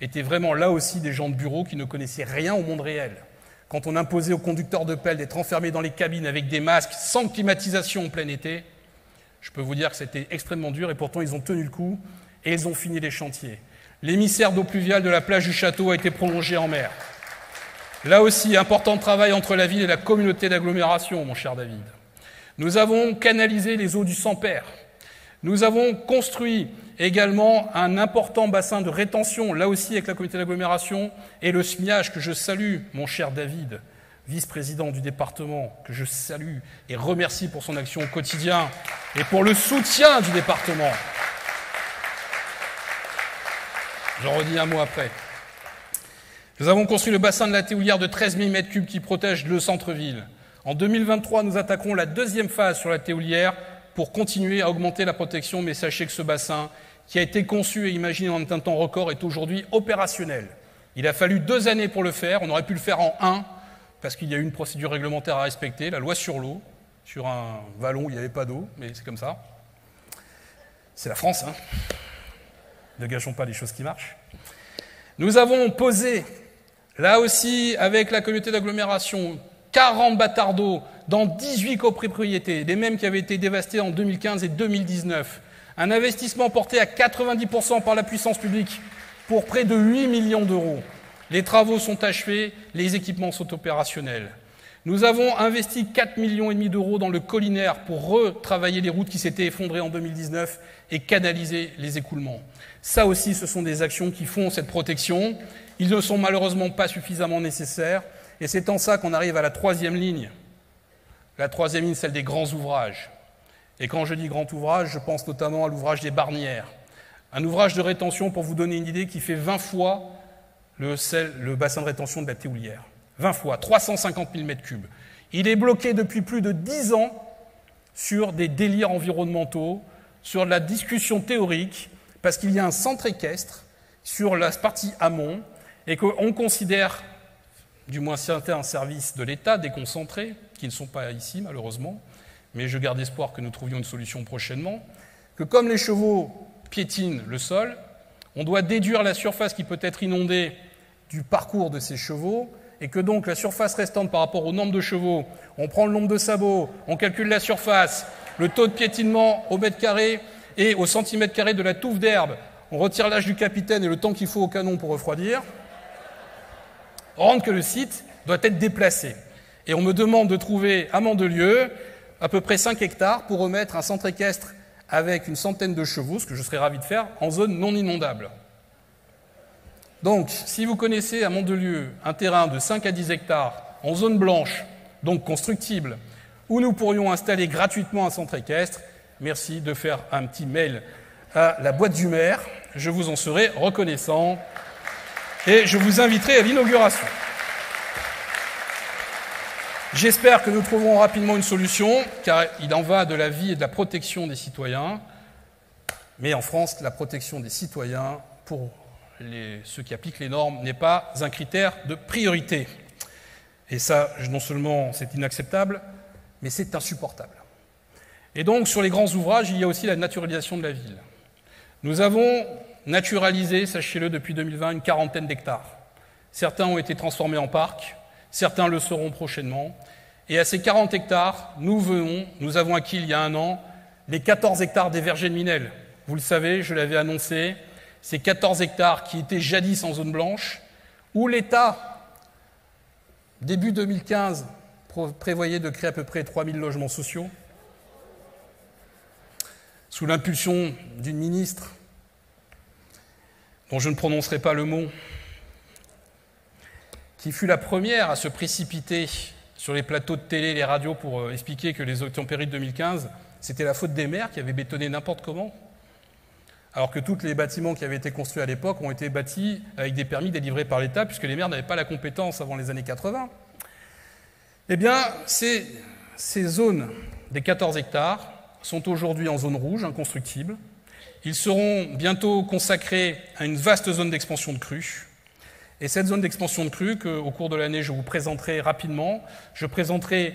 étaient vraiment là aussi des gens de bureau qui ne connaissaient rien au monde réel. Quand on imposait aux conducteurs de pelle d'être enfermés dans les cabines avec des masques sans climatisation en plein été, je peux vous dire que c'était extrêmement dur et pourtant ils ont tenu le coup et ils ont fini les chantiers. L'émissaire d'eau pluviale de la plage du château a été prolongé en mer. Là aussi, important travail entre la ville et la communauté d'agglomération, mon cher David. Nous avons canalisé les eaux du Sanperre. Nous avons construit également un important bassin de rétention, là aussi avec la communauté d'agglomération, et le SMIAG, que je salue, mon cher David, vice-président du département, que je salue et remercie pour son action au quotidien et pour le soutien du département. J'en redis un mot après. Nous avons construit le bassin de la Théoulière de 13 000 m3 qui protège le centre-ville. En 2023, nous attaquerons la deuxième phase sur la Théoulière pour continuer à augmenter la protection, mais sachez que ce bassin, qui a été conçu et imaginé en un temps record, est aujourd'hui opérationnel. Il a fallu 2 années pour le faire, on aurait pu le faire en 1, parce qu'il y a eu une procédure réglementaire à respecter, la loi sur l'eau, sur un vallon où il n'y avait pas d'eau, mais c'est comme ça. C'est la France, hein. Ne gâchons pas les choses qui marchent. Nous avons posé, là aussi, avec la communauté d'agglomération, 40 bâtards d'eau dans 18 copropriétés, les mêmes qui avaient été dévastées en 2015 et 2019. Un investissement porté à 90% par la puissance publique pour près de 8 millions d'euros. Les travaux sont achevés, les équipements sont opérationnels. Nous avons investi 4,5 millions d'euros dans le collinaire pour retravailler les routes qui s'étaient effondrées en 2019 et canaliser les écoulements. Ça aussi, ce sont des actions qui font cette protection. Ils ne sont malheureusement pas suffisamment nécessaires. Et c'est en ça qu'on arrive à la 3e ligne. La 3e ligne, celle des grands ouvrages. Et quand je dis grand ouvrage, je pense notamment à l'ouvrage des Barnières. Un ouvrage de rétention, pour vous donner une idée, qui fait 20 fois le bassin de rétention de la Théoulière. 20 fois, 350 000 m3. Il est bloqué depuis plus de 10 ans sur des délires environnementaux, sur de la discussion théorique, parce qu'il y a un centre équestre sur la partie amont et qu'on considère, du moins certains services de l'État déconcentrés, qui ne sont pas ici malheureusement, mais je garde espoir que nous trouvions une solution prochainement, que comme les chevaux piétinent le sol, on doit déduire la surface qui peut être inondée du parcours de ces chevaux et que donc la surface restante par rapport au nombre de chevaux, on prend le nombre de sabots, on calcule la surface, le taux de piétinement au mètre carré et au centimètre carré de la touffe d'herbe, on retire l'âge du capitaine et le temps qu'il faut au canon pour refroidir, rendre que le site doit être déplacé. Et on me demande de trouver à Mandelieu à peu près 5 hectares pour remettre un centre équestre avec une centaine de chevaux, ce que je serais ravi de faire, en zone non inondable. Donc, si vous connaissez à Mandelieu un terrain de 5 à 10 hectares en zone blanche, donc constructible, où nous pourrions installer gratuitement un centre équestre, merci de faire un petit mail à la boîte du maire, je vous en serai reconnaissant. Et je vous inviterai à l'inauguration. J'espère que nous trouverons rapidement une solution, car il en va de la vie et de la protection des citoyens. Mais en France, la protection des citoyens, pour ceux qui appliquent les normes, n'est pas un critère de priorité. Et ça, non seulement c'est inacceptable, mais c'est insupportable. Et donc, sur les grands ouvrages, il y a aussi la naturalisation de la ville. Nous avons naturalisé, sachez-le, depuis 2020, une quarantaine d'hectares. Certains ont été transformés en parcs, certains le seront prochainement. Et à ces 40 hectares, nous avons acquis il y a un an les 14 hectares des vergers de Minel. Vous le savez, je l'avais annoncé, ces 14 hectares qui étaient jadis en zone blanche, où l'État, début 2015, prévoyait de créer à peu près 3000 logements sociaux, sous l'impulsion d'une ministre dont je ne prononcerai pas le mot, qui fut la première à se précipiter sur les plateaux de télé et les radios pour expliquer que les intempéries de 2015, c'était la faute des maires qui avaient bétonné n'importe comment, alors que tous les bâtiments qui avaient été construits à l'époque ont été bâtis avec des permis délivrés par l'État, puisque les maires n'avaient pas la compétence avant les années 80. Eh bien, ces zones des 14 hectares sont aujourd'hui en zone rouge, inconstructibles. Ils seront bientôt consacrés à une vaste zone d'expansion de crues. Et cette zone d'expansion de crues, qu'au cours de l'année, je vous présenterai rapidement, je présenterai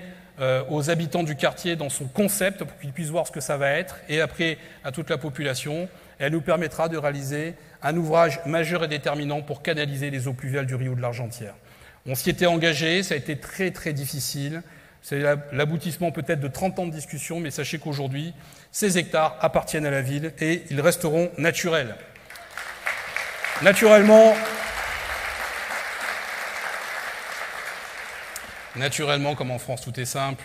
aux habitants du quartier dans son concept pour qu'ils puissent voir ce que ça va être, et après à toute la population. Elle nous permettra de réaliser un ouvrage majeur et déterminant pour canaliser les eaux pluviales du Rio de l'Argentière. On s'y était engagé, ça a été très très difficile. C'est l'aboutissement peut-être de 30 ans de discussion, mais sachez qu'aujourd'hui, ces hectares appartiennent à la ville et ils resteront naturels. Naturellement, comme en France, tout est simple.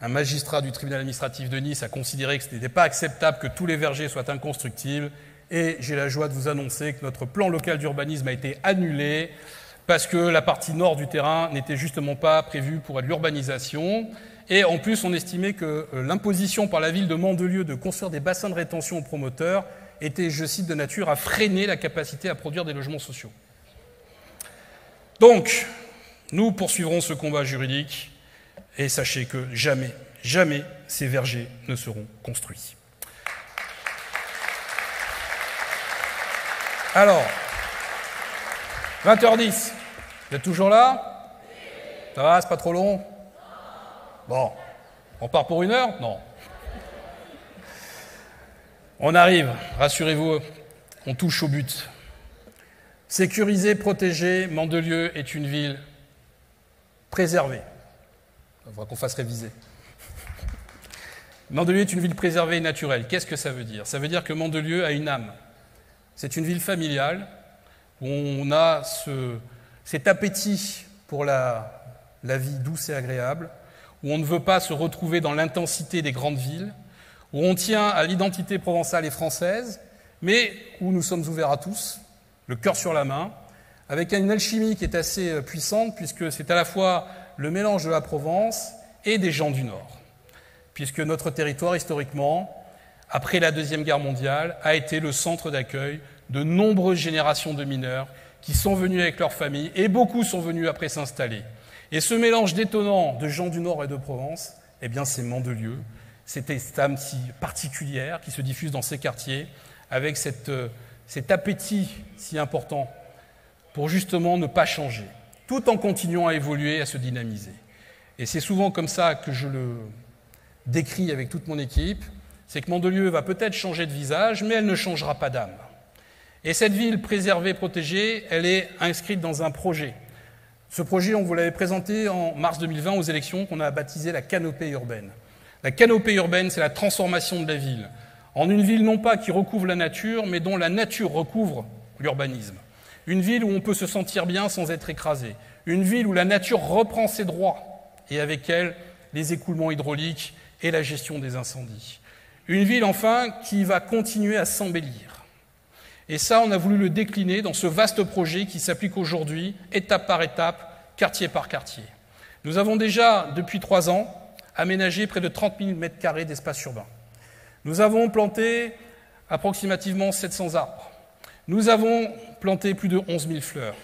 Un magistrat du tribunal administratif de Nice a considéré que ce n'était pas acceptable que tous les vergers soient inconstructibles. Et j'ai la joie de vous annoncer que notre plan local d'urbanisme a été annulé parce que la partie nord du terrain n'était justement pas prévue pour l'urbanisation. Et en plus, on estimait que l'imposition par la ville de Mandelieu de construire des bassins de rétention aux promoteurs était, je cite, de nature à freiner la capacité à produire des logements sociaux. Donc, nous poursuivrons ce combat juridique et sachez que jamais, jamais ces vergers ne seront construits. Alors, 20h10, vous êtes toujours là? Ça va, c'est pas trop long? Bon, on part pour 1 heure? Non. On arrive, rassurez-vous, on touche au but. Sécurisée, protégée, Mandelieu est une ville préservée. Il faudra qu'on fasse réviser. Mandelieu est une ville préservée et naturelle. Qu'est-ce que ça veut dire? Ça veut dire que Mandelieu a une âme. C'est une ville familiale où on a cet appétit pour la vie douce et agréable, où on ne veut pas se retrouver dans l'intensité des grandes villes, où on tient à l'identité provençale et française, mais où nous sommes ouverts à tous, le cœur sur la main, avec une alchimie qui est assez puissante, puisque c'est à la fois le mélange de la Provence et des gens du Nord, puisque notre territoire, historiquement, après la Deuxième Guerre mondiale, a été le centre d'accueil de nombreuses générations de mineurs qui sont venus avec leurs familles, et beaucoup sont venus après s'installer. Et ce mélange détonnant de gens du Nord et de Provence, eh bien c'est Mandelieu, cette âme si particulière qui se diffuse dans ces quartiers, avec cet appétit si important pour justement ne pas changer, tout en continuant à évoluer, à se dynamiser. Et c'est souvent comme ça que je le décris avec toute mon équipe, c'est que Mandelieu va peut-être changer de visage, mais elle ne changera pas d'âme. Et cette ville préservée, protégée, elle est inscrite dans un projet. Ce projet, on vous l'avait présenté en mars 2020 aux élections, qu'on a baptisé la canopée urbaine. La canopée urbaine, c'est la transformation de la ville, en une ville non pas qui recouvre la nature, mais dont la nature recouvre l'urbanisme. Une ville où on peut se sentir bien sans être écrasé. Une ville où la nature reprend ses droits, et avec elle, les écoulements hydrauliques et la gestion des incendies. Une ville, enfin, qui va continuer à s'embellir. Et ça, on a voulu le décliner dans ce vaste projet qui s'applique aujourd'hui, étape par étape, quartier par quartier. Nous avons déjà, depuis 3 ans, aménagé près de 30 000 m² d'espace urbain. Nous avons planté approximativement 700 arbres. Nous avons planté plus de 11 000 fleurs.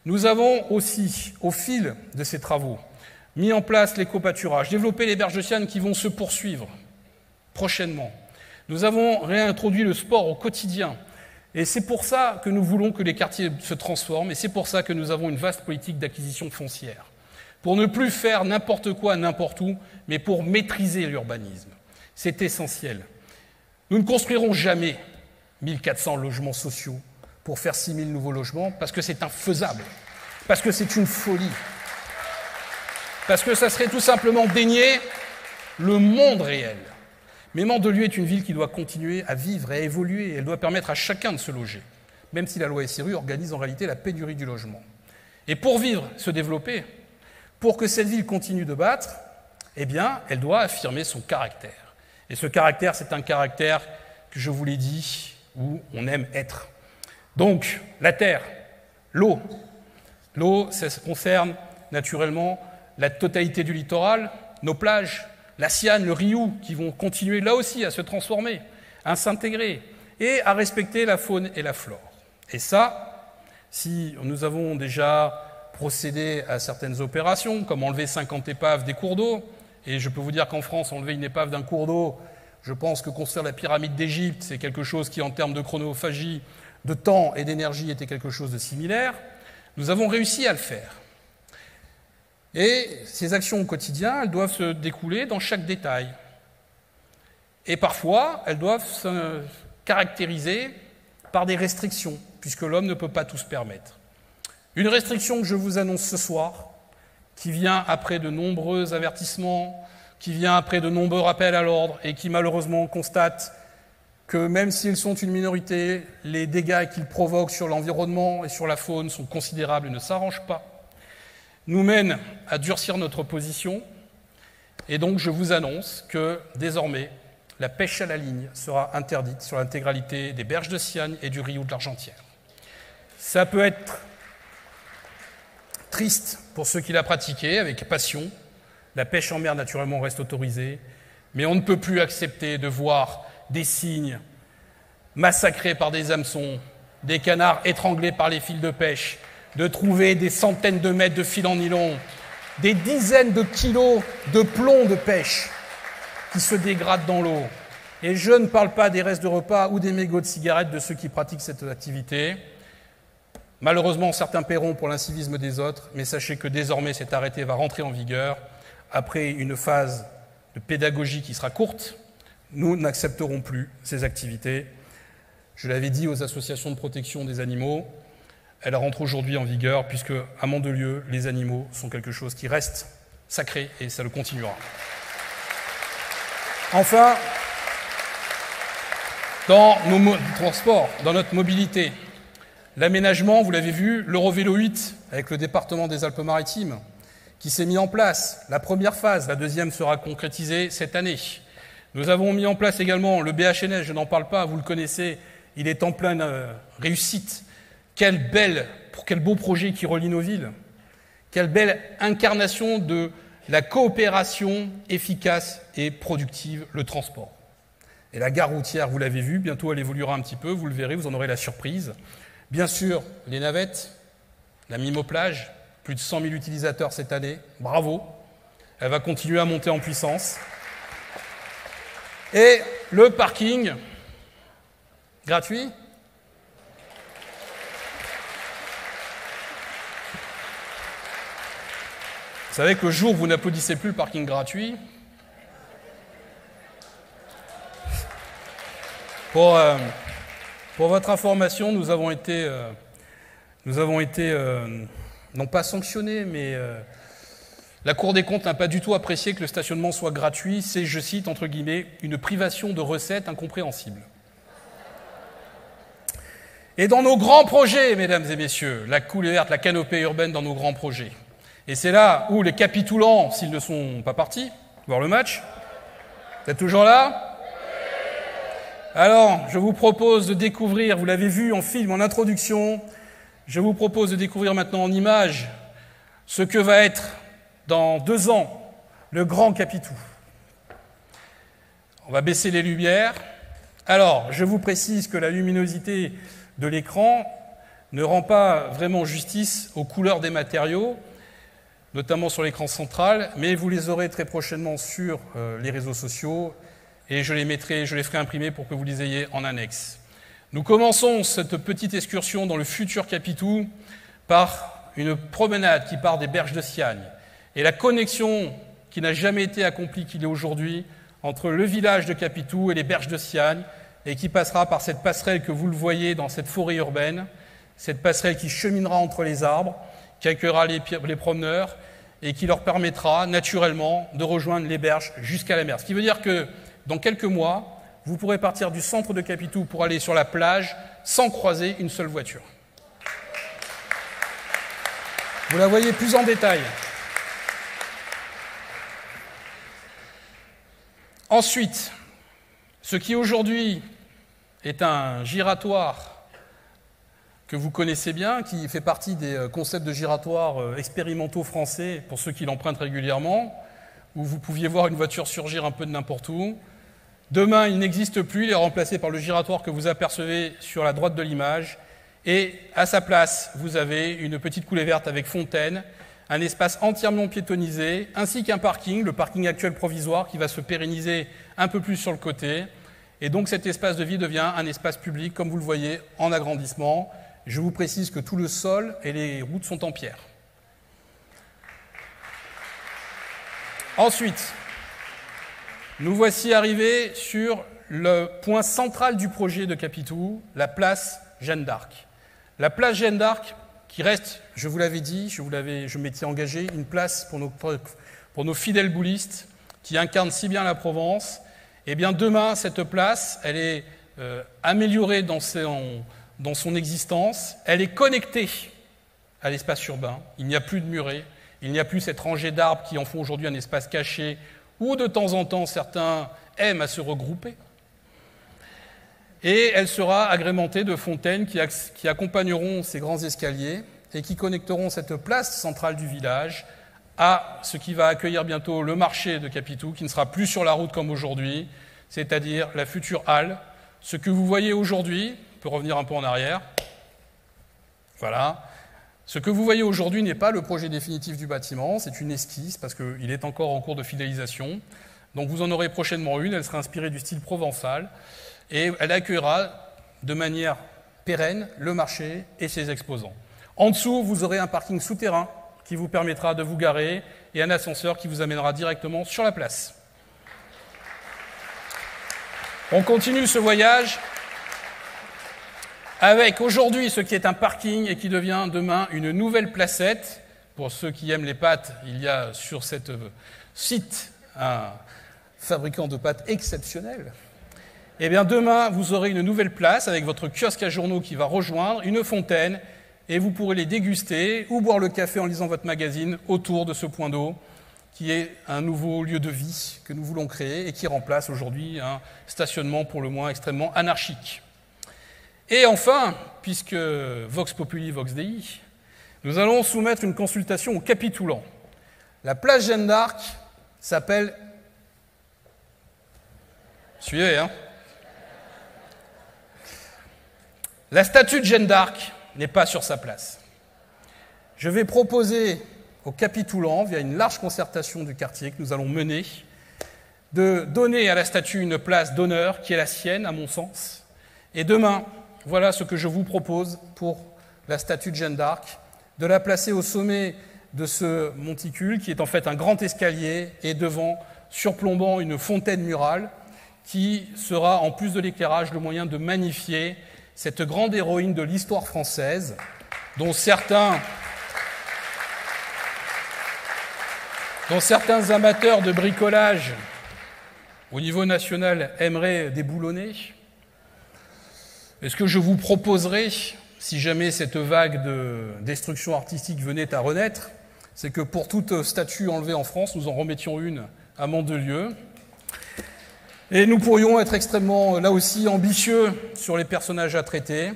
Nous avons aussi, au fil de ces travaux, mis en place l'éco-pâturage, développé les berges de Siane qui vont se poursuivre prochainement. Nous avons réintroduit le sport au quotidien. Et c'est pour ça que nous voulons que les quartiers se transforment, et c'est pour ça que nous avons une vaste politique d'acquisition foncière. Pour ne plus faire n'importe quoi, n'importe où, mais pour maîtriser l'urbanisme. C'est essentiel. Nous ne construirons jamais 1400 logements sociaux pour faire 6000 nouveaux logements, parce que c'est infaisable, parce que c'est une folie, parce que ça serait tout simplement dénier le monde réel. Mais Mandelieu est une ville qui doit continuer à vivre et à évoluer. Elle doit permettre à chacun de se loger, même si la loi SRU organise en réalité la pénurie du logement. Et pour vivre, se développer, pour que cette ville continue de battre, eh bien, elle doit affirmer son caractère. Et ce caractère, c'est un caractère que je vous l'ai dit, où on aime être. Donc, la terre, l'eau. L'eau, ça concerne naturellement la totalité du littoral, nos plages, la Siane, le Riou, qui vont continuer là aussi à se transformer, à s'intégrer et à respecter la faune et la flore. Et ça, si nous avons déjà procédé à certaines opérations, comme enlever 50 épaves des cours d'eau, et je peux vous dire qu'en France, enlever une épave d'un cours d'eau, je pense que construire la pyramide d'Égypte, c'est quelque chose qui, en termes de chronophagie, de temps et d'énergie, était quelque chose de similaire. Nous avons réussi à le faire. Et ces actions au quotidien, elles doivent se découler dans chaque détail. Et parfois, elles doivent se caractériser par des restrictions, puisque l'homme ne peut pas tout se permettre. Une restriction que je vous annonce ce soir, qui vient après de nombreux avertissements, qui vient après de nombreux rappels à l'ordre, et qui malheureusement constate que même s'ils sont une minorité, les dégâts qu'ils provoquent sur l'environnement et sur la faune sont considérables et ne s'arrangent pas, nous mène à durcir notre position. Et donc je vous annonce que désormais, la pêche à la ligne sera interdite sur l'intégralité des berges de Siane et du Riou de l'Argentière. Ça peut être triste pour ceux qui la pratiquaient avec passion. La pêche en mer, naturellement, reste autorisée. Mais on ne peut plus accepter de voir des cygnes massacrés par des hameçons, des canards étranglés par les fils de pêche, de trouver des centaines de mètres de fil en nylon, des dizaines de kilos de plomb de pêche qui se dégradent dans l'eau. Et je ne parle pas des restes de repas ou des mégots de cigarettes de ceux qui pratiquent cette activité. Malheureusement, certains paieront pour l'incivisme des autres, mais sachez que désormais cet arrêté va rentrer en vigueur. Après une phase de pédagogie qui sera courte, nous n'accepterons plus ces activités. Je l'avais dit aux associations de protection des animaux, elle rentre aujourd'hui en vigueur, puisque à Mandelieu, les animaux sont quelque chose qui reste sacré et ça le continuera. Enfin, dans nos transports, dans notre mobilité, l'aménagement, vous l'avez vu, l'Eurovélo 8 avec le département des Alpes-Maritimes qui s'est mis en place. La première phase, la deuxième sera concrétisée cette année. Nous avons mis en place également le BHNS, je n'en parle pas, vous le connaissez, il est en pleine réussite. Quel beau projet qui relie nos villes. Quelle belle incarnation de la coopération efficace et productive, le transport. Et la gare routière, vous l'avez vu, bientôt elle évoluera un petit peu, vous le verrez, vous en aurez la surprise. Bien sûr, les navettes, la Mimo-Plage, plus de 100 000 utilisateurs cette année, bravo. Elle va continuer à monter en puissance. Et le parking gratuit. Vous savez que le jour où vous n'applaudissez plus le parking gratuit, pour votre information, nous avons été non pas sanctionnés, mais la Cour des comptes n'a pas du tout apprécié que le stationnement soit gratuit. C'est, je cite, entre guillemets, une privation de recettes incompréhensible. Et dans nos grands projets, mesdames et messieurs, la coulée verte, la canopée urbaine dans nos grands projets. Et c'est là où les capitoulans, s'ils ne sont pas partis, voir le match, vous êtes toujours là ? Alors, je vous propose de découvrir, vous l'avez vu en film, en introduction, je vous propose de découvrir maintenant en images ce que va être, dans 2 ans, le Grand Capitou. On va baisser les lumières. Alors, je vous précise que la luminosité de l'écran ne rend pas vraiment justice aux couleurs des matériaux, notamment sur l'écran central, mais vous les aurez très prochainement sur les réseaux sociaux et je les ferai imprimer pour que vous les ayez en annexe. Nous commençons cette petite excursion dans le futur Capitou par une promenade qui part des berges de Siagne et la connexion qui n'a jamais été accomplie qu'il est aujourd'hui entre le village de Capitou et les berges de Siagne et qui passera par cette passerelle que vous le voyez dans cette forêt urbaine, cette passerelle qui cheminera entre les arbres, qui accueillera les promeneurs et qui leur permettra naturellement de rejoindre les berges jusqu'à la mer. Ce qui veut dire que dans quelques mois, vous pourrez partir du centre de Capitou pour aller sur la plage sans croiser une seule voiture. Vous la voyez plus en détail. Ensuite, ce qui aujourd'hui est un giratoire que vous connaissez bien, qui fait partie des concepts de giratoire expérimentaux français pour ceux qui l'empruntent régulièrement, où vous pouviez voir une voiture surgir un peu de n'importe où. Demain, il n'existe plus, il est remplacé par le giratoire que vous apercevez sur la droite de l'image. Et à sa place, vous avez une petite coulée verte avec fontaine, un espace entièrement piétonnisé, ainsi qu'un parking, le parking actuel provisoire, qui va se pérenniser un peu plus sur le côté. Et donc cet espace de vie devient un espace public, comme vous le voyez, en agrandissement. Je vous précise que tout le sol et les routes sont en pierre. Ensuite, nous voici arrivés sur le point central du projet de Capitou, la place Jeanne d'Arc. La place Jeanne d'Arc qui reste, je vous l'avais dit, je m'étais engagé, une place pour nos fidèles boulistes qui incarnent si bien la Provence. Eh bien demain, cette place, elle est améliorée dans son existence, elle est connectée à l'espace urbain, il n'y a plus de murets, il n'y a plus cette rangée d'arbres qui en font aujourd'hui un espace caché où de temps en temps certains aiment à se regrouper. Et elle sera agrémentée de fontaines qui accompagneront ces grands escaliers et qui connecteront cette place centrale du village à ce qui va accueillir bientôt le marché de Capitou, qui ne sera plus sur la route comme aujourd'hui, c'est-à-dire la future halle. Ce que vous voyez aujourd'hui, on peut revenir un peu en arrière, voilà. Ce que vous voyez aujourd'hui n'est pas le projet définitif du bâtiment, c'est une esquisse parce qu'il est encore en cours de finalisation. Donc vous en aurez prochainement une, elle sera inspirée du style provençal et elle accueillera de manière pérenne le marché et ses exposants. En dessous, vous aurez un parking souterrain qui vous permettra de vous garer et un ascenseur qui vous amènera directement sur la place. On continue ce voyage avec aujourd'hui ce qui est un parking et qui devient demain une nouvelle placette. Pour ceux qui aiment les pâtes, il y a sur ce site un fabricant de pâtes exceptionnel. Eh bien demain, vous aurez une nouvelle place avec votre kiosque à journaux qui va rejoindre, une fontaine, et vous pourrez les déguster ou boire le café en lisant votre magazine autour de ce point d'eau qui est un nouveau lieu de vie que nous voulons créer et qui remplace aujourd'hui un stationnement pour le moins extrêmement anarchique. Et enfin, puisque Vox Populi, Vox Dei, nous allons soumettre une consultation aux Capitoulans. La place Jeanne d'Arc s'appelle... Suivez, hein. La statue de Jeanne d'Arc n'est pas sur sa place. Je vais proposer aux Capitoulans, via une large concertation du quartier que nous allons mener, de donner à la statue une place d'honneur qui est la sienne, à mon sens. Et demain, voilà ce que je vous propose pour la statue de Jeanne d'Arc, de la placer au sommet de ce monticule, qui est en fait un grand escalier, et devant, surplombant une fontaine murale, qui sera, en plus de l'éclairage, le moyen de magnifier cette grande héroïne de l'histoire française, dont certains amateurs de bricolage au niveau national aimeraient déboulonner. Et ce que je vous proposerai, si jamais cette vague de destruction artistique venait à renaître, c'est que pour toute statue enlevée en France, nous en remettions une à Mandelieu. Et nous pourrions être extrêmement, là aussi, ambitieux sur les personnages à traiter,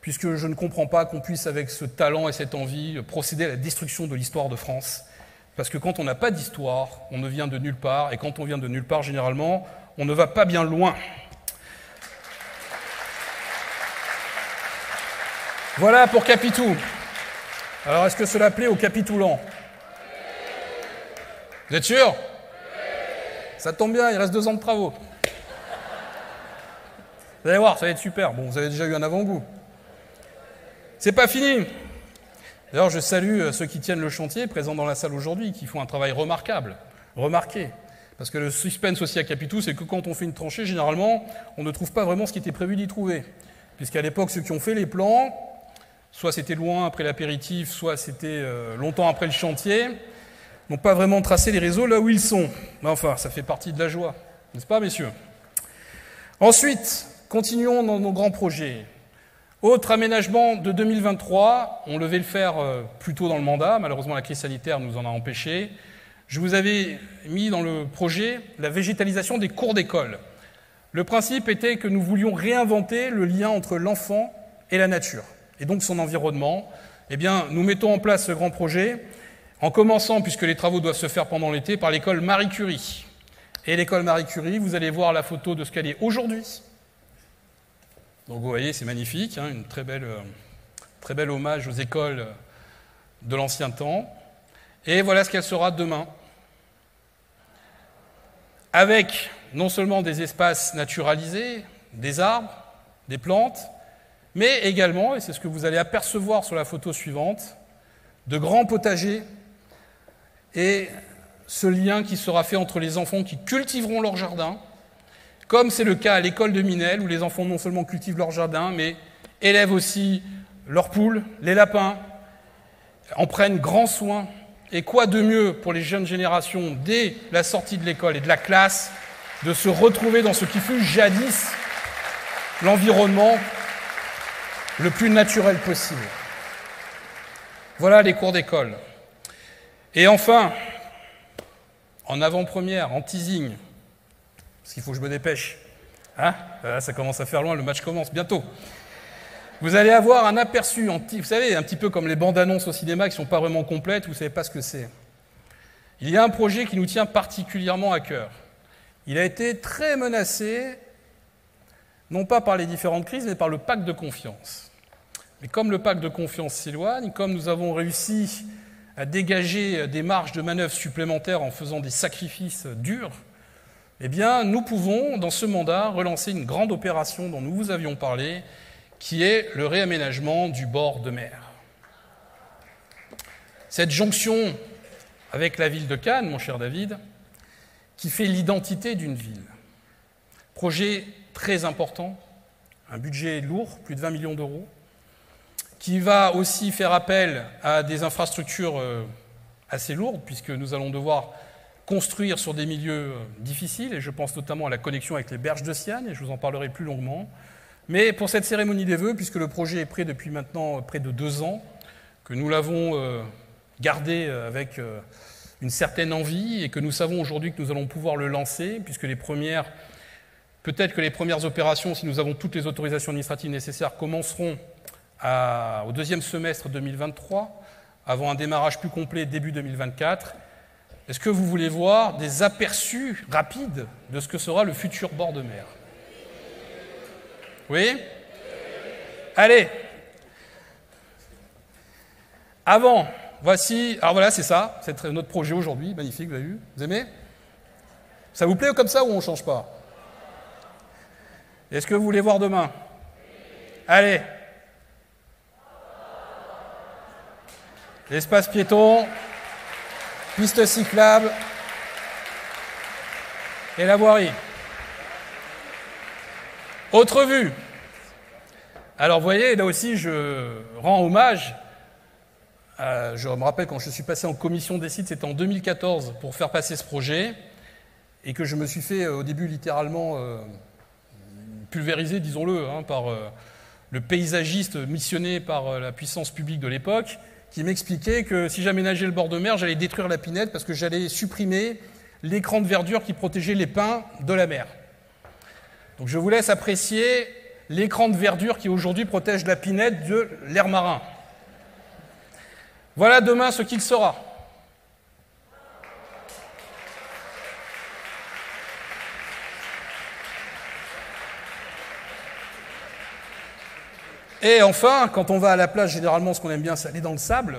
puisque je ne comprends pas qu'on puisse, avec ce talent et cette envie, procéder à la destruction de l'histoire de France. Parce que quand on n'a pas d'histoire, on ne vient de nulle part, et quand on vient de nulle part, généralement, on ne va pas bien loin. Voilà pour Capitou. Alors, est-ce que cela plaît aux Capitoulans? Vous êtes sûr? Ça tombe bien, il reste 2 ans de travaux. Vous allez voir, ça va être super. Bon, vous avez déjà eu un avant-goût. C'est pas fini. D'ailleurs, je salue ceux qui tiennent le chantier, présents dans la salle aujourd'hui, qui font un travail remarquable, remarqué. Parce que le suspense aussi à Capitou, c'est que quand on fait une tranchée, généralement, on ne trouve pas vraiment ce qui était prévu d'y trouver. Puisqu'à l'époque, ceux qui ont fait les plans, soit c'était loin après l'apéritif, soit c'était longtemps après le chantier, n'ont pas vraiment tracé les réseaux là où ils sont. Mais enfin, ça fait partie de la joie, n'est-ce pas, messieurs? Ensuite, continuons dans nos grands projets. Autre aménagement de 2023, on devait le faire plus tôt dans le mandat, malheureusement la crise sanitaire nous en a empêchés. Je vous avais mis dans le projet la végétalisation des cours d'école. Le principe était que nous voulions réinventer le lien entre l'enfant et la nature, et donc son environnement. Eh bien, nous mettons en place ce grand projet, en commençant, puisque les travaux doivent se faire pendant l'été, par l'école Marie Curie. Et l'école Marie Curie, vous allez voir la photo de ce qu'elle est aujourd'hui. Donc vous voyez, c'est magnifique, hein, une très belle hommage aux écoles de l'ancien temps. Et voilà ce qu'elle sera demain. Avec non seulement des espaces naturalisés, des arbres, des plantes, mais également, et c'est ce que vous allez apercevoir sur la photo suivante, de grands potagers et ce lien qui sera fait entre les enfants qui cultiveront leur jardin, comme c'est le cas à l'école de Minel, où les enfants non seulement cultivent leur jardin, mais élèvent aussi leurs poules, les lapins, en prennent grand soin. Et quoi de mieux pour les jeunes générations, dès la sortie de l'école et de la classe, de se retrouver dans ce qui fut jadis l'environnement le plus naturel possible. Voilà les cours d'école. Et enfin, en avant-première, en teasing, parce qu'il faut que je me dépêche, hein, là, ça commence à faire loin, le match commence bientôt. Vous allez avoir un aperçu, vous savez, un petit peu comme les bandes-annonces au cinéma qui ne sont pas vraiment complètes, vous ne savez pas ce que c'est. Il y a un projet qui nous tient particulièrement à cœur. Il a été très menacé, non pas par les différentes crises, mais par le pacte de confiance. Mais comme le pacte de confiance s'éloigne, comme nous avons réussi à dégager des marges de manœuvre supplémentaires en faisant des sacrifices durs, eh bien, nous pouvons, dans ce mandat, relancer une grande opération dont nous vous avions parlé, qui est le réaménagement du bord de mer. Cette jonction avec la ville de Cannes, mon cher David, qui fait l'identité d'une ville. Projet très important, un budget lourd, plus de 20 millions d'euros, qui va aussi faire appel à des infrastructures assez lourdes, puisque nous allons devoir construire sur des milieux difficiles, et je pense notamment à la connexion avec les berges de Siagne, et je vous en parlerai plus longuement. Mais pour cette cérémonie des vœux, puisque le projet est prêt depuis maintenant près de 2 ans, que nous l'avons gardé avec une certaine envie et que nous savons aujourd'hui que nous allons pouvoir le lancer, puisque peut-être que les premières opérations, si nous avons toutes les autorisations administratives nécessaires, commenceront au 2e semestre 2023, avant un démarrage plus complet début 2024. Est-ce que vous voulez voir des aperçus rapides de ce que sera le futur bord de mer ? Oui ? Allez. Avant, voici... Alors voilà, c'est ça, c'est notre projet aujourd'hui, magnifique, vous avez vu ? Vous aimez ? Ça vous plaît comme ça ou on ne change pas ? Est-ce que vous voulez voir demain ? Allez. L'espace piéton, piste cyclable et la voirie. Autre vue. Alors, vous voyez, là aussi, je rends hommage. Je me rappelle quand je suis passé en commission des sites, c'était en 2014, pour faire passer ce projet, et que je me suis fait, au début, littéralement pulvérisé, disons-le, par le paysagiste missionné par la puissance publique de l'époque, qui m'expliquait que si j'aménageais le bord de mer, j'allais détruire la pinède parce que j'allais supprimer l'écran de verdure qui protégeait les pins de la mer. Donc je vous laisse apprécier l'écran de verdure qui aujourd'hui protège la pinède de l'air marin. Voilà demain ce qu'il sera. Et enfin, quand on va à la plage, généralement, ce qu'on aime bien, c'est aller dans le sable.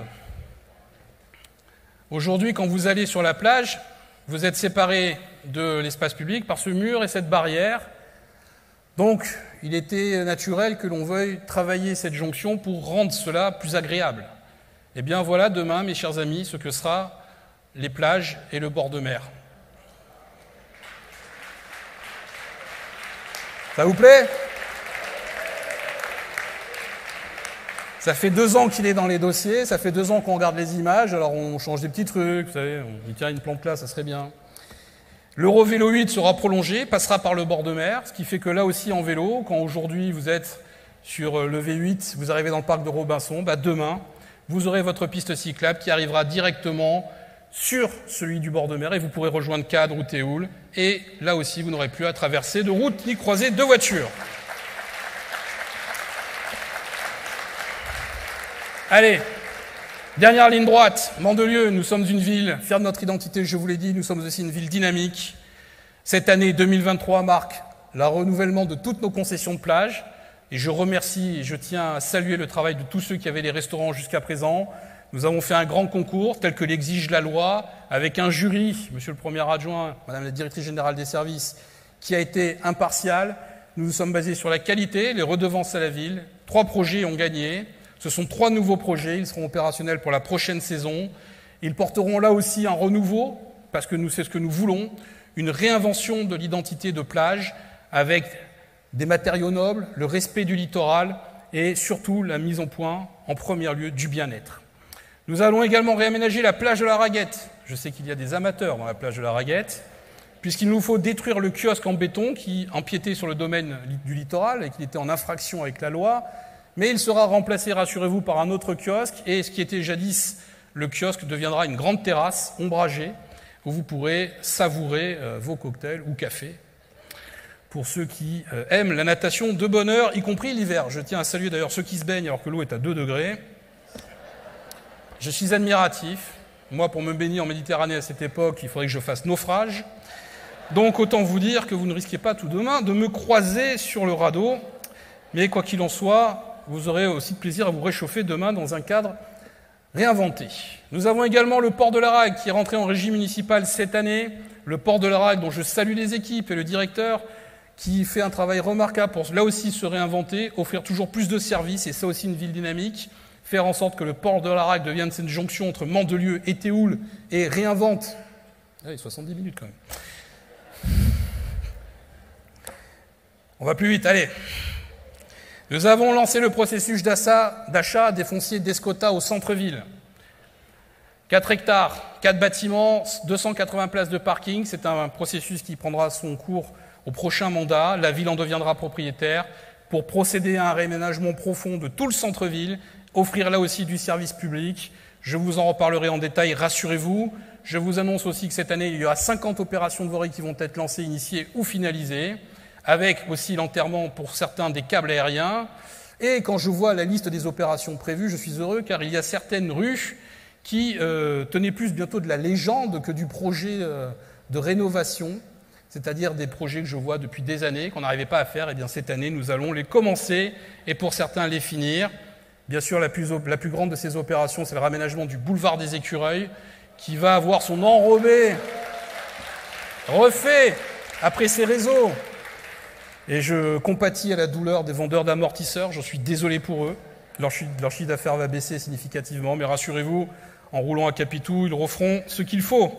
Aujourd'hui, quand vous allez sur la plage, vous êtes séparés de l'espace public par ce mur et cette barrière. Donc, il était naturel que l'on veuille travailler cette jonction pour rendre cela plus agréable. Eh bien, voilà demain, mes chers amis, ce que sera les plages et le bord de mer. Ça vous plaît ? Ça fait 2 ans qu'il est dans les dossiers, ça fait 2 ans qu'on regarde les images, alors on change des petits trucs, vous savez, on dit tiens, une plante là, ça serait bien. L'Eurovélo 8 sera prolongé, passera par le bord de mer, ce qui fait que là aussi en vélo, quand aujourd'hui vous êtes sur le V8, vous arrivez dans le parc de Robinson, demain, vous aurez votre piste cyclable qui arrivera directement sur celui du bord de mer et vous pourrez rejoindre Cadre ou Théoul. Et là aussi, vous n'aurez plus à traverser de route ni croiser de voitures. Allez, dernière ligne droite, Mandelieu, nous sommes une ville fière de notre identité, je vous l'ai dit, nous sommes aussi une ville dynamique. Cette année 2023 marque le renouvellement de toutes nos concessions de plage. Et je remercie et je tiens à saluer le travail de tous ceux qui avaient les restaurants jusqu'à présent. Nous avons fait un grand concours, tel que l'exige la loi, avec un jury, monsieur le premier adjoint, madame la directrice générale des services, qui a été impartial. Nous nous sommes basés sur la qualité, les redevances à la ville. 3 projets ont gagné. Ce sont 3 nouveaux projets, ils seront opérationnels pour la prochaine saison. Ils porteront là aussi un renouveau, parce que c'est ce que nous voulons, une réinvention de l'identité de plage, avec des matériaux nobles, le respect du littoral et surtout la mise en point, en premier lieu, du bien-être. Nous allons également réaménager la plage de la Raguette. Je sais qu'il y a des amateurs dans la plage de la Raguette, puisqu'il nous faut détruire le kiosque en béton qui empiétait sur le domaine du littoral et qui était en infraction avec la loi, mais il sera remplacé, rassurez-vous, par un autre kiosque, et ce qui était jadis le kiosque deviendra une grande terrasse ombragée où vous pourrez savourer vos cocktails ou cafés. Pour ceux qui aiment la natation de bonne heure, y compris l'hiver. Je tiens à saluer d'ailleurs ceux qui se baignent alors que l'eau est à 2 degrés. Je suis admiratif. Moi, pour me baigner en Méditerranée à cette époque, il faudrait que je fasse naufrage. Donc, autant vous dire que vous ne risquez pas tout demain de me croiser sur le radeau. Mais quoi qu'il en soit, vous aurez aussi de plaisir à vous réchauffer demain dans un cadre réinventé. Nous avons également le port de la Rague qui est rentré en régie municipale cette année. Le port de la Rague dont je salue les équipes et le directeur qui fait un travail remarquable pour, là aussi, se réinventer, offrir toujours plus de services, et ça aussi une ville dynamique, faire en sorte que le port de la Rague devienne cette jonction entre Mandelieu et Théoul, et réinvente... Allez, 70 minutes quand même. On va plus vite, allez. Nous avons lancé le processus d'achat des fonciers d'Escota au centre-ville. 4 hectares, 4 bâtiments, 280 places de parking, c'est un processus qui prendra son cours au prochain mandat, la ville en deviendra propriétaire pour procéder à un réaménagement profond de tout le centre-ville, offrir là aussi du service public. Je vous en reparlerai en détail, rassurez-vous. Je vous annonce aussi que cette année, il y aura 50 opérations de voirie qui vont être lancées, initiées ou finalisées, avec aussi l'enterrement pour certains des câbles aériens. Et quand je vois la liste des opérations prévues, je suis heureux car il y a certaines rues qui tenaient plus bientôt de la légende que du projet de rénovation. C'est-à-dire des projets que je vois depuis des années, qu'on n'arrivait pas à faire. Et bien cette année, nous allons les commencer et pour certains les finir. Bien sûr, la plus grande de ces opérations, c'est le raménagement du boulevard des Écureuils, qui va avoir son enrobé refait après ses réseaux. Et je compatis à la douleur des vendeurs d'amortisseurs, j'en suis désolé pour eux. Leur chiffre d'affaires va baisser significativement, mais rassurez-vous, en roulant à Capitou, ils referont ce qu'il faut.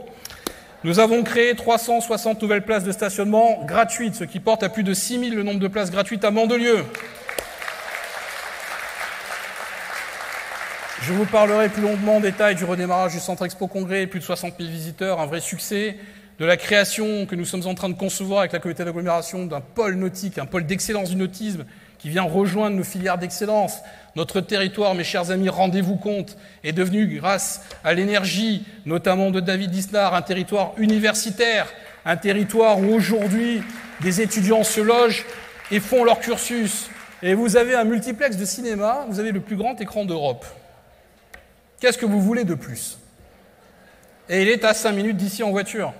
Nous avons créé 360 nouvelles places de stationnement gratuites, ce qui porte à plus de 6 000 le nombre de places gratuites à Mandelieu. Je vous parlerai plus longuement en détail du redémarrage du Centre Expo Congrès, plus de 60 000 visiteurs, un vrai succès, de la création que nous sommes en train de concevoir avec la communauté d'agglomération d'un pôle nautique, un pôle d'excellence du nautisme qui vient rejoindre nos filières d'excellence. Notre territoire, mes chers amis, rendez-vous compte, est devenu, grâce à l'énergie, notamment de David Lisnard, un territoire universitaire, un territoire où aujourd'hui des étudiants se logent et font leur cursus. Et vous avez un multiplex de cinéma, vous avez le plus grand écran d'Europe. Qu'est-ce que vous voulez de plus? Et il est à 5 minutes d'ici en voiture.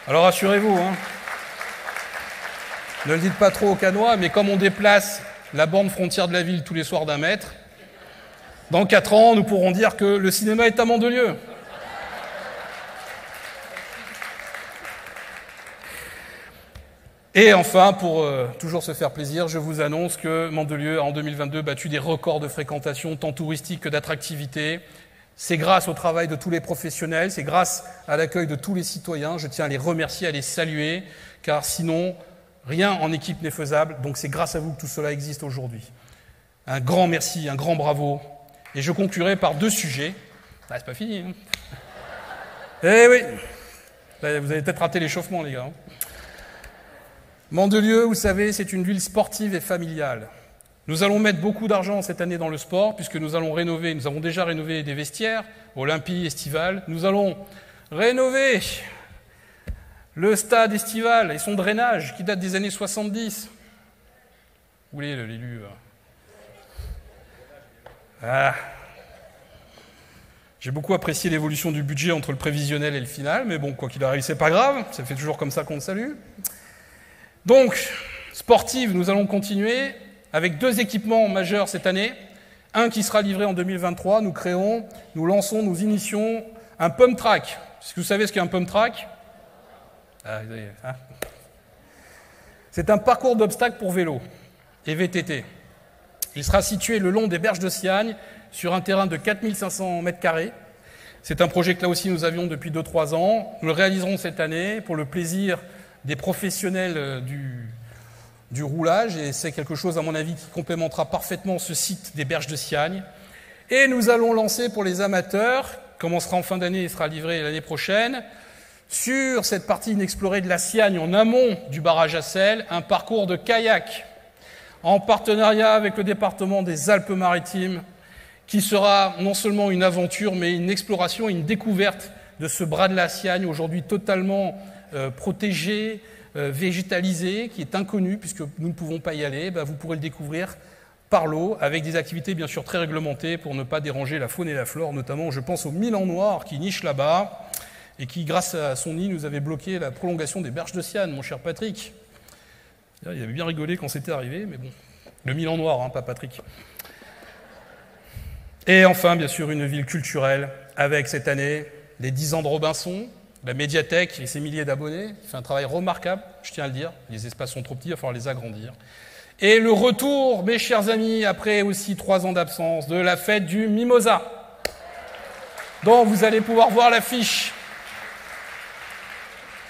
Alors rassurez-vous, ne le dites pas trop aux Canois, mais comme on déplace la borne frontière de la ville tous les soirs d'1 mètre. Dans 4 ans, nous pourrons dire que le cinéma est à Mandelieu. Et enfin, pour toujours se faire plaisir, je vous annonce que Mandelieu a en 2022 battu des records de fréquentation, tant touristique que d'attractivité. C'est grâce au travail de tous les professionnels, c'est grâce à l'accueil de tous les citoyens. Je tiens à les remercier, à les saluer, car sinon, rien en équipe n'est faisable. Donc c'est grâce à vous que tout cela existe aujourd'hui. Un grand merci, un grand bravo. Et je conclurai par 2 sujets. Ah, c'est pas fini. Hein. Eh oui, là, vous avez peut-être raté l'échauffement, les gars. Hein. Mandelieu, vous savez, c'est une ville sportive et familiale. Nous allons mettre beaucoup d'argent cette année dans le sport, puisque nous avons déjà rénové des vestiaires, Olympie estival. Nous allons rénover le stade estival et son drainage, qui date des années 70. Vous voulez l'élu J'ai beaucoup apprécié l'évolution du budget entre le prévisionnel et le final, mais bon, quoi qu'il arrive, c'est pas grave, ça fait toujours comme ça qu'on le salue. Donc, sportive, nous allons continuer avec 2 équipements majeurs cette année. Un qui sera livré en 2023, nous initions un pump track. Est-ce que vous savez ce qu'est un pump track ? C'est un parcours d'obstacles pour vélo et VTT. Il sera situé le long des berges de Siagne, sur un terrain de 4500 m². C'est un projet que là aussi nous avions depuis 2-3 ans. Nous le réaliserons cette année pour le plaisir des professionnels du roulage, et c'est quelque chose, à mon avis, qui complémentera parfaitement ce site des berges de Siagne. Et nous allons lancer pour les amateurs, commencera en fin d'année et sera livré l'année prochaine, sur cette partie inexplorée de la Siagne, en amont du barrage à sel, un parcours de kayak, en partenariat avec le département des Alpes-Maritimes, qui sera non seulement une aventure, mais une exploration et une découverte de ce bras de la Siagne, aujourd'hui totalement protégé, végétalisé, qui est inconnu, puisque nous ne pouvons pas y aller. Vous pourrez le découvrir par l'eau, avec des activités bien sûr très réglementées pour ne pas déranger la faune et la flore, notamment je pense au Milan Noir qui niche là-bas, et qui, grâce à son nid, nous avait bloqué la prolongation des berges de Siagne, mon cher Patrick. Il avait bien rigolé quand c'était arrivé, mais bon. Le Milan Noir, pas Patrick. Et enfin, bien sûr, une ville culturelle, avec cette année les 10 ans de Robinson, la médiathèque et ses milliers d'abonnés. Il fait un travail remarquable, je tiens à le dire. Les espaces sont trop petits, il va falloir les agrandir. Et le retour, mes chers amis, après aussi 3 ans d'absence, de la fête du Mimosa, dont vous allez pouvoir voir l'affiche.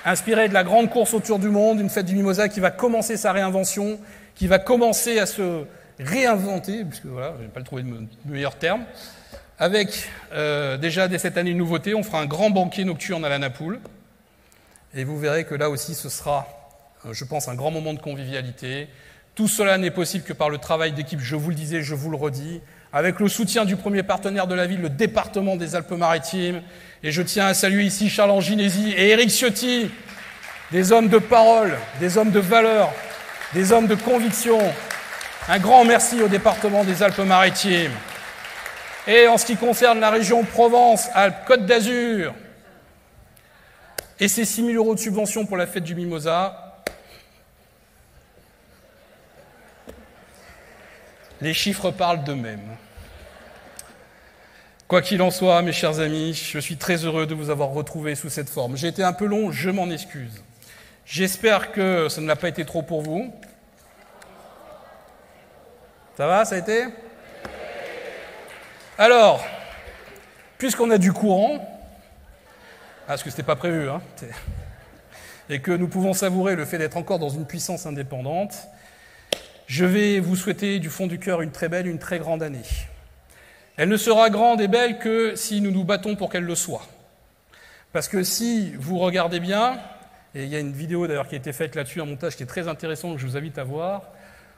Inspirée de la grande course autour du monde, une fête du Mimosa qui va commencer sa réinvention, qui va commencer à se réinventer, puisque voilà, je n'ai pas trouvé de meilleur terme, avec déjà dès cette année une nouveauté. On fera un grand banquet nocturne à la Napoule, et vous verrez que là aussi ce sera, je pense, un grand moment de convivialité. Tout cela n'est possible que par le travail d'équipe, je vous le disais, je vous le redis, avec le soutien du premier partenaire de la ville, le département des Alpes-Maritimes. Et je tiens à saluer ici Charles Anginesi et Éric Ciotti, des hommes de parole, des hommes de valeur, des hommes de conviction. Un grand merci au département des Alpes-Maritimes. Et en ce qui concerne la région Provence-Alpes-Côte d'Azur, et ces 6 000 € de subvention pour la fête du Mimosa, les chiffres parlent d'eux-mêmes. Quoi qu'il en soit, mes chers amis, je suis très heureux de vous avoir retrouvés sous cette forme. J'ai été un peu long, je m'en excuse. J'espère que ça ne l'a pas été trop pour vous. Ça va, ça a été ? Alors, puisqu'on a du courant, parce que ce n'était pas prévu, et que nous pouvons savourer le fait d'être encore dans une puissance indépendante, je vais vous souhaiter du fond du cœur une très belle, une très grande année. Elle ne sera grande et belle que si nous nous battons pour qu'elle le soit. Parce que si vous regardez bien, et il y a une vidéo d'ailleurs qui a été faite là-dessus, un montage qui est très intéressant que je vous invite à voir,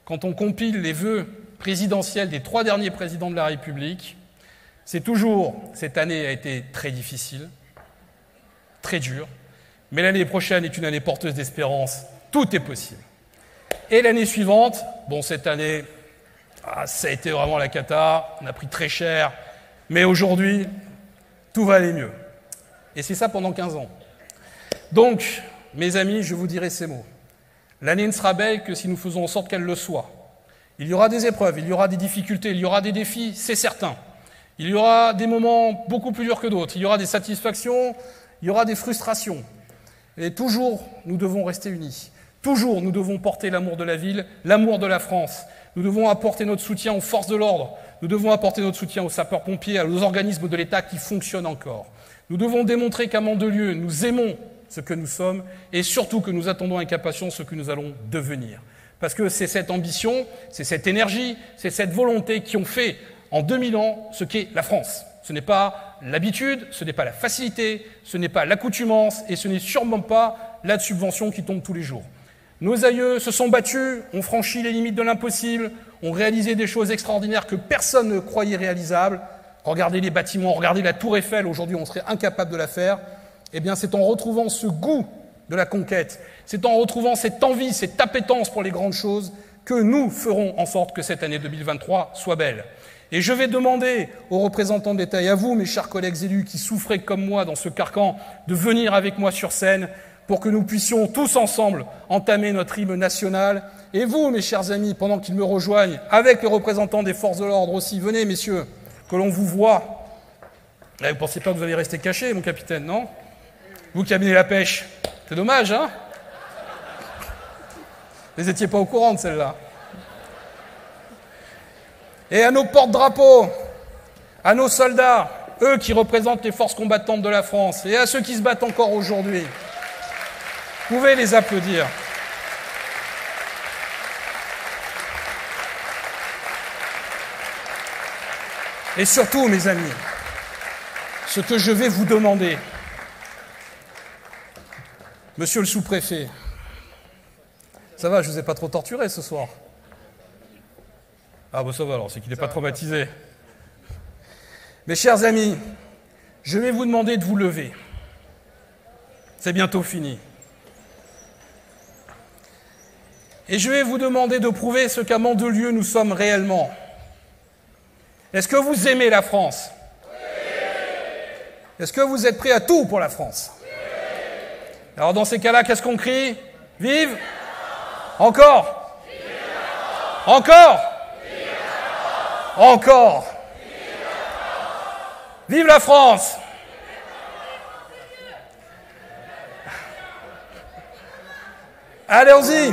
quand on compile les vœux présidentiels des 3 derniers présidents de la République, c'est toujours, cette année a été très difficile, très dure, mais l'année prochaine est une année porteuse d'espérance, tout est possible. Et l'année suivante, cette année, ça a été vraiment la cata, on a pris très cher, mais aujourd'hui, tout va aller mieux. Et c'est ça pendant 15 ans. Donc, mes amis, je vous dirai ces mots. L'année ne sera belle que si nous faisons en sorte qu'elle le soit. Il y aura des épreuves, il y aura des difficultés, il y aura des défis, c'est certain. Il y aura des moments beaucoup plus durs que d'autres, il y aura des satisfactions, il y aura des frustrations. Et toujours, nous devons rester unis. Toujours, nous devons porter l'amour de la ville, l'amour de la France. Nous devons apporter notre soutien aux forces de l'ordre. Nous devons apporter notre soutien aux sapeurs-pompiers, aux organismes de l'État qui fonctionnent encore. Nous devons démontrer qu'à Mandelieu, nous aimons ce que nous sommes et surtout que nous attendons avec impatience ce que nous allons devenir. Parce que c'est cette ambition, c'est cette énergie, c'est cette volonté qui ont fait en 2000 ans ce qu'est la France. Ce n'est pas l'habitude, ce n'est pas la facilité, ce n'est pas l'accoutumance et ce n'est sûrement pas la subvention qui tombe tous les jours. Nos aïeux se sont battus, ont franchi les limites de l'impossible, ont réalisé des choses extraordinaires que personne ne croyait réalisables. Regardez les bâtiments, regardez la Tour Eiffel, aujourd'hui on serait incapable de la faire. Eh bien c'est en retrouvant ce goût de la conquête, c'est en retrouvant cette envie, cette appétence pour les grandes choses que nous ferons en sorte que cette année 2023 soit belle. Et je vais demander aux représentants de l'État et à vous, mes chers collègues élus qui souffrez comme moi dans ce carcan, de venir avec moi sur scène pour que nous puissions tous ensemble entamer notre hymne national. Et vous, mes chers amis, pendant qu'ils me rejoignent, avec les représentants des forces de l'ordre aussi, venez, messieurs, que l'on vous voit. Là, vous ne pensez pas que vous allez rester caché, mon capitaine, non? Vous qui amenez la pêche, c'est dommage, hein? Vous n'étiez pas au courant de celle-là. Et à nos porte-drapeaux, à nos soldats, eux qui représentent les forces combattantes de la France, et à ceux qui se battent encore aujourd'hui, vous pouvez les applaudir. Et surtout, mes amis, ce que je vais vous demander, monsieur le sous-préfet, ça va, je ne vous ai pas trop torturé ce soir? Ah bon, ça va alors, c'est qu'il n'est pas traumatisé. Mes chers amis, je vais vous demander de vous lever. C'est bientôt fini. Et je vais vous demander de prouver ce qu'à Mandelieu nous sommes réellement. Est-ce que vous aimez la France? Oui. Est-ce que vous êtes prêts à tout pour la France? Oui. Alors dans ces cas-là, qu'est-ce qu'on crie? Vive! Encore! Vive encore! Vive encore! Vive la France! Allez-y!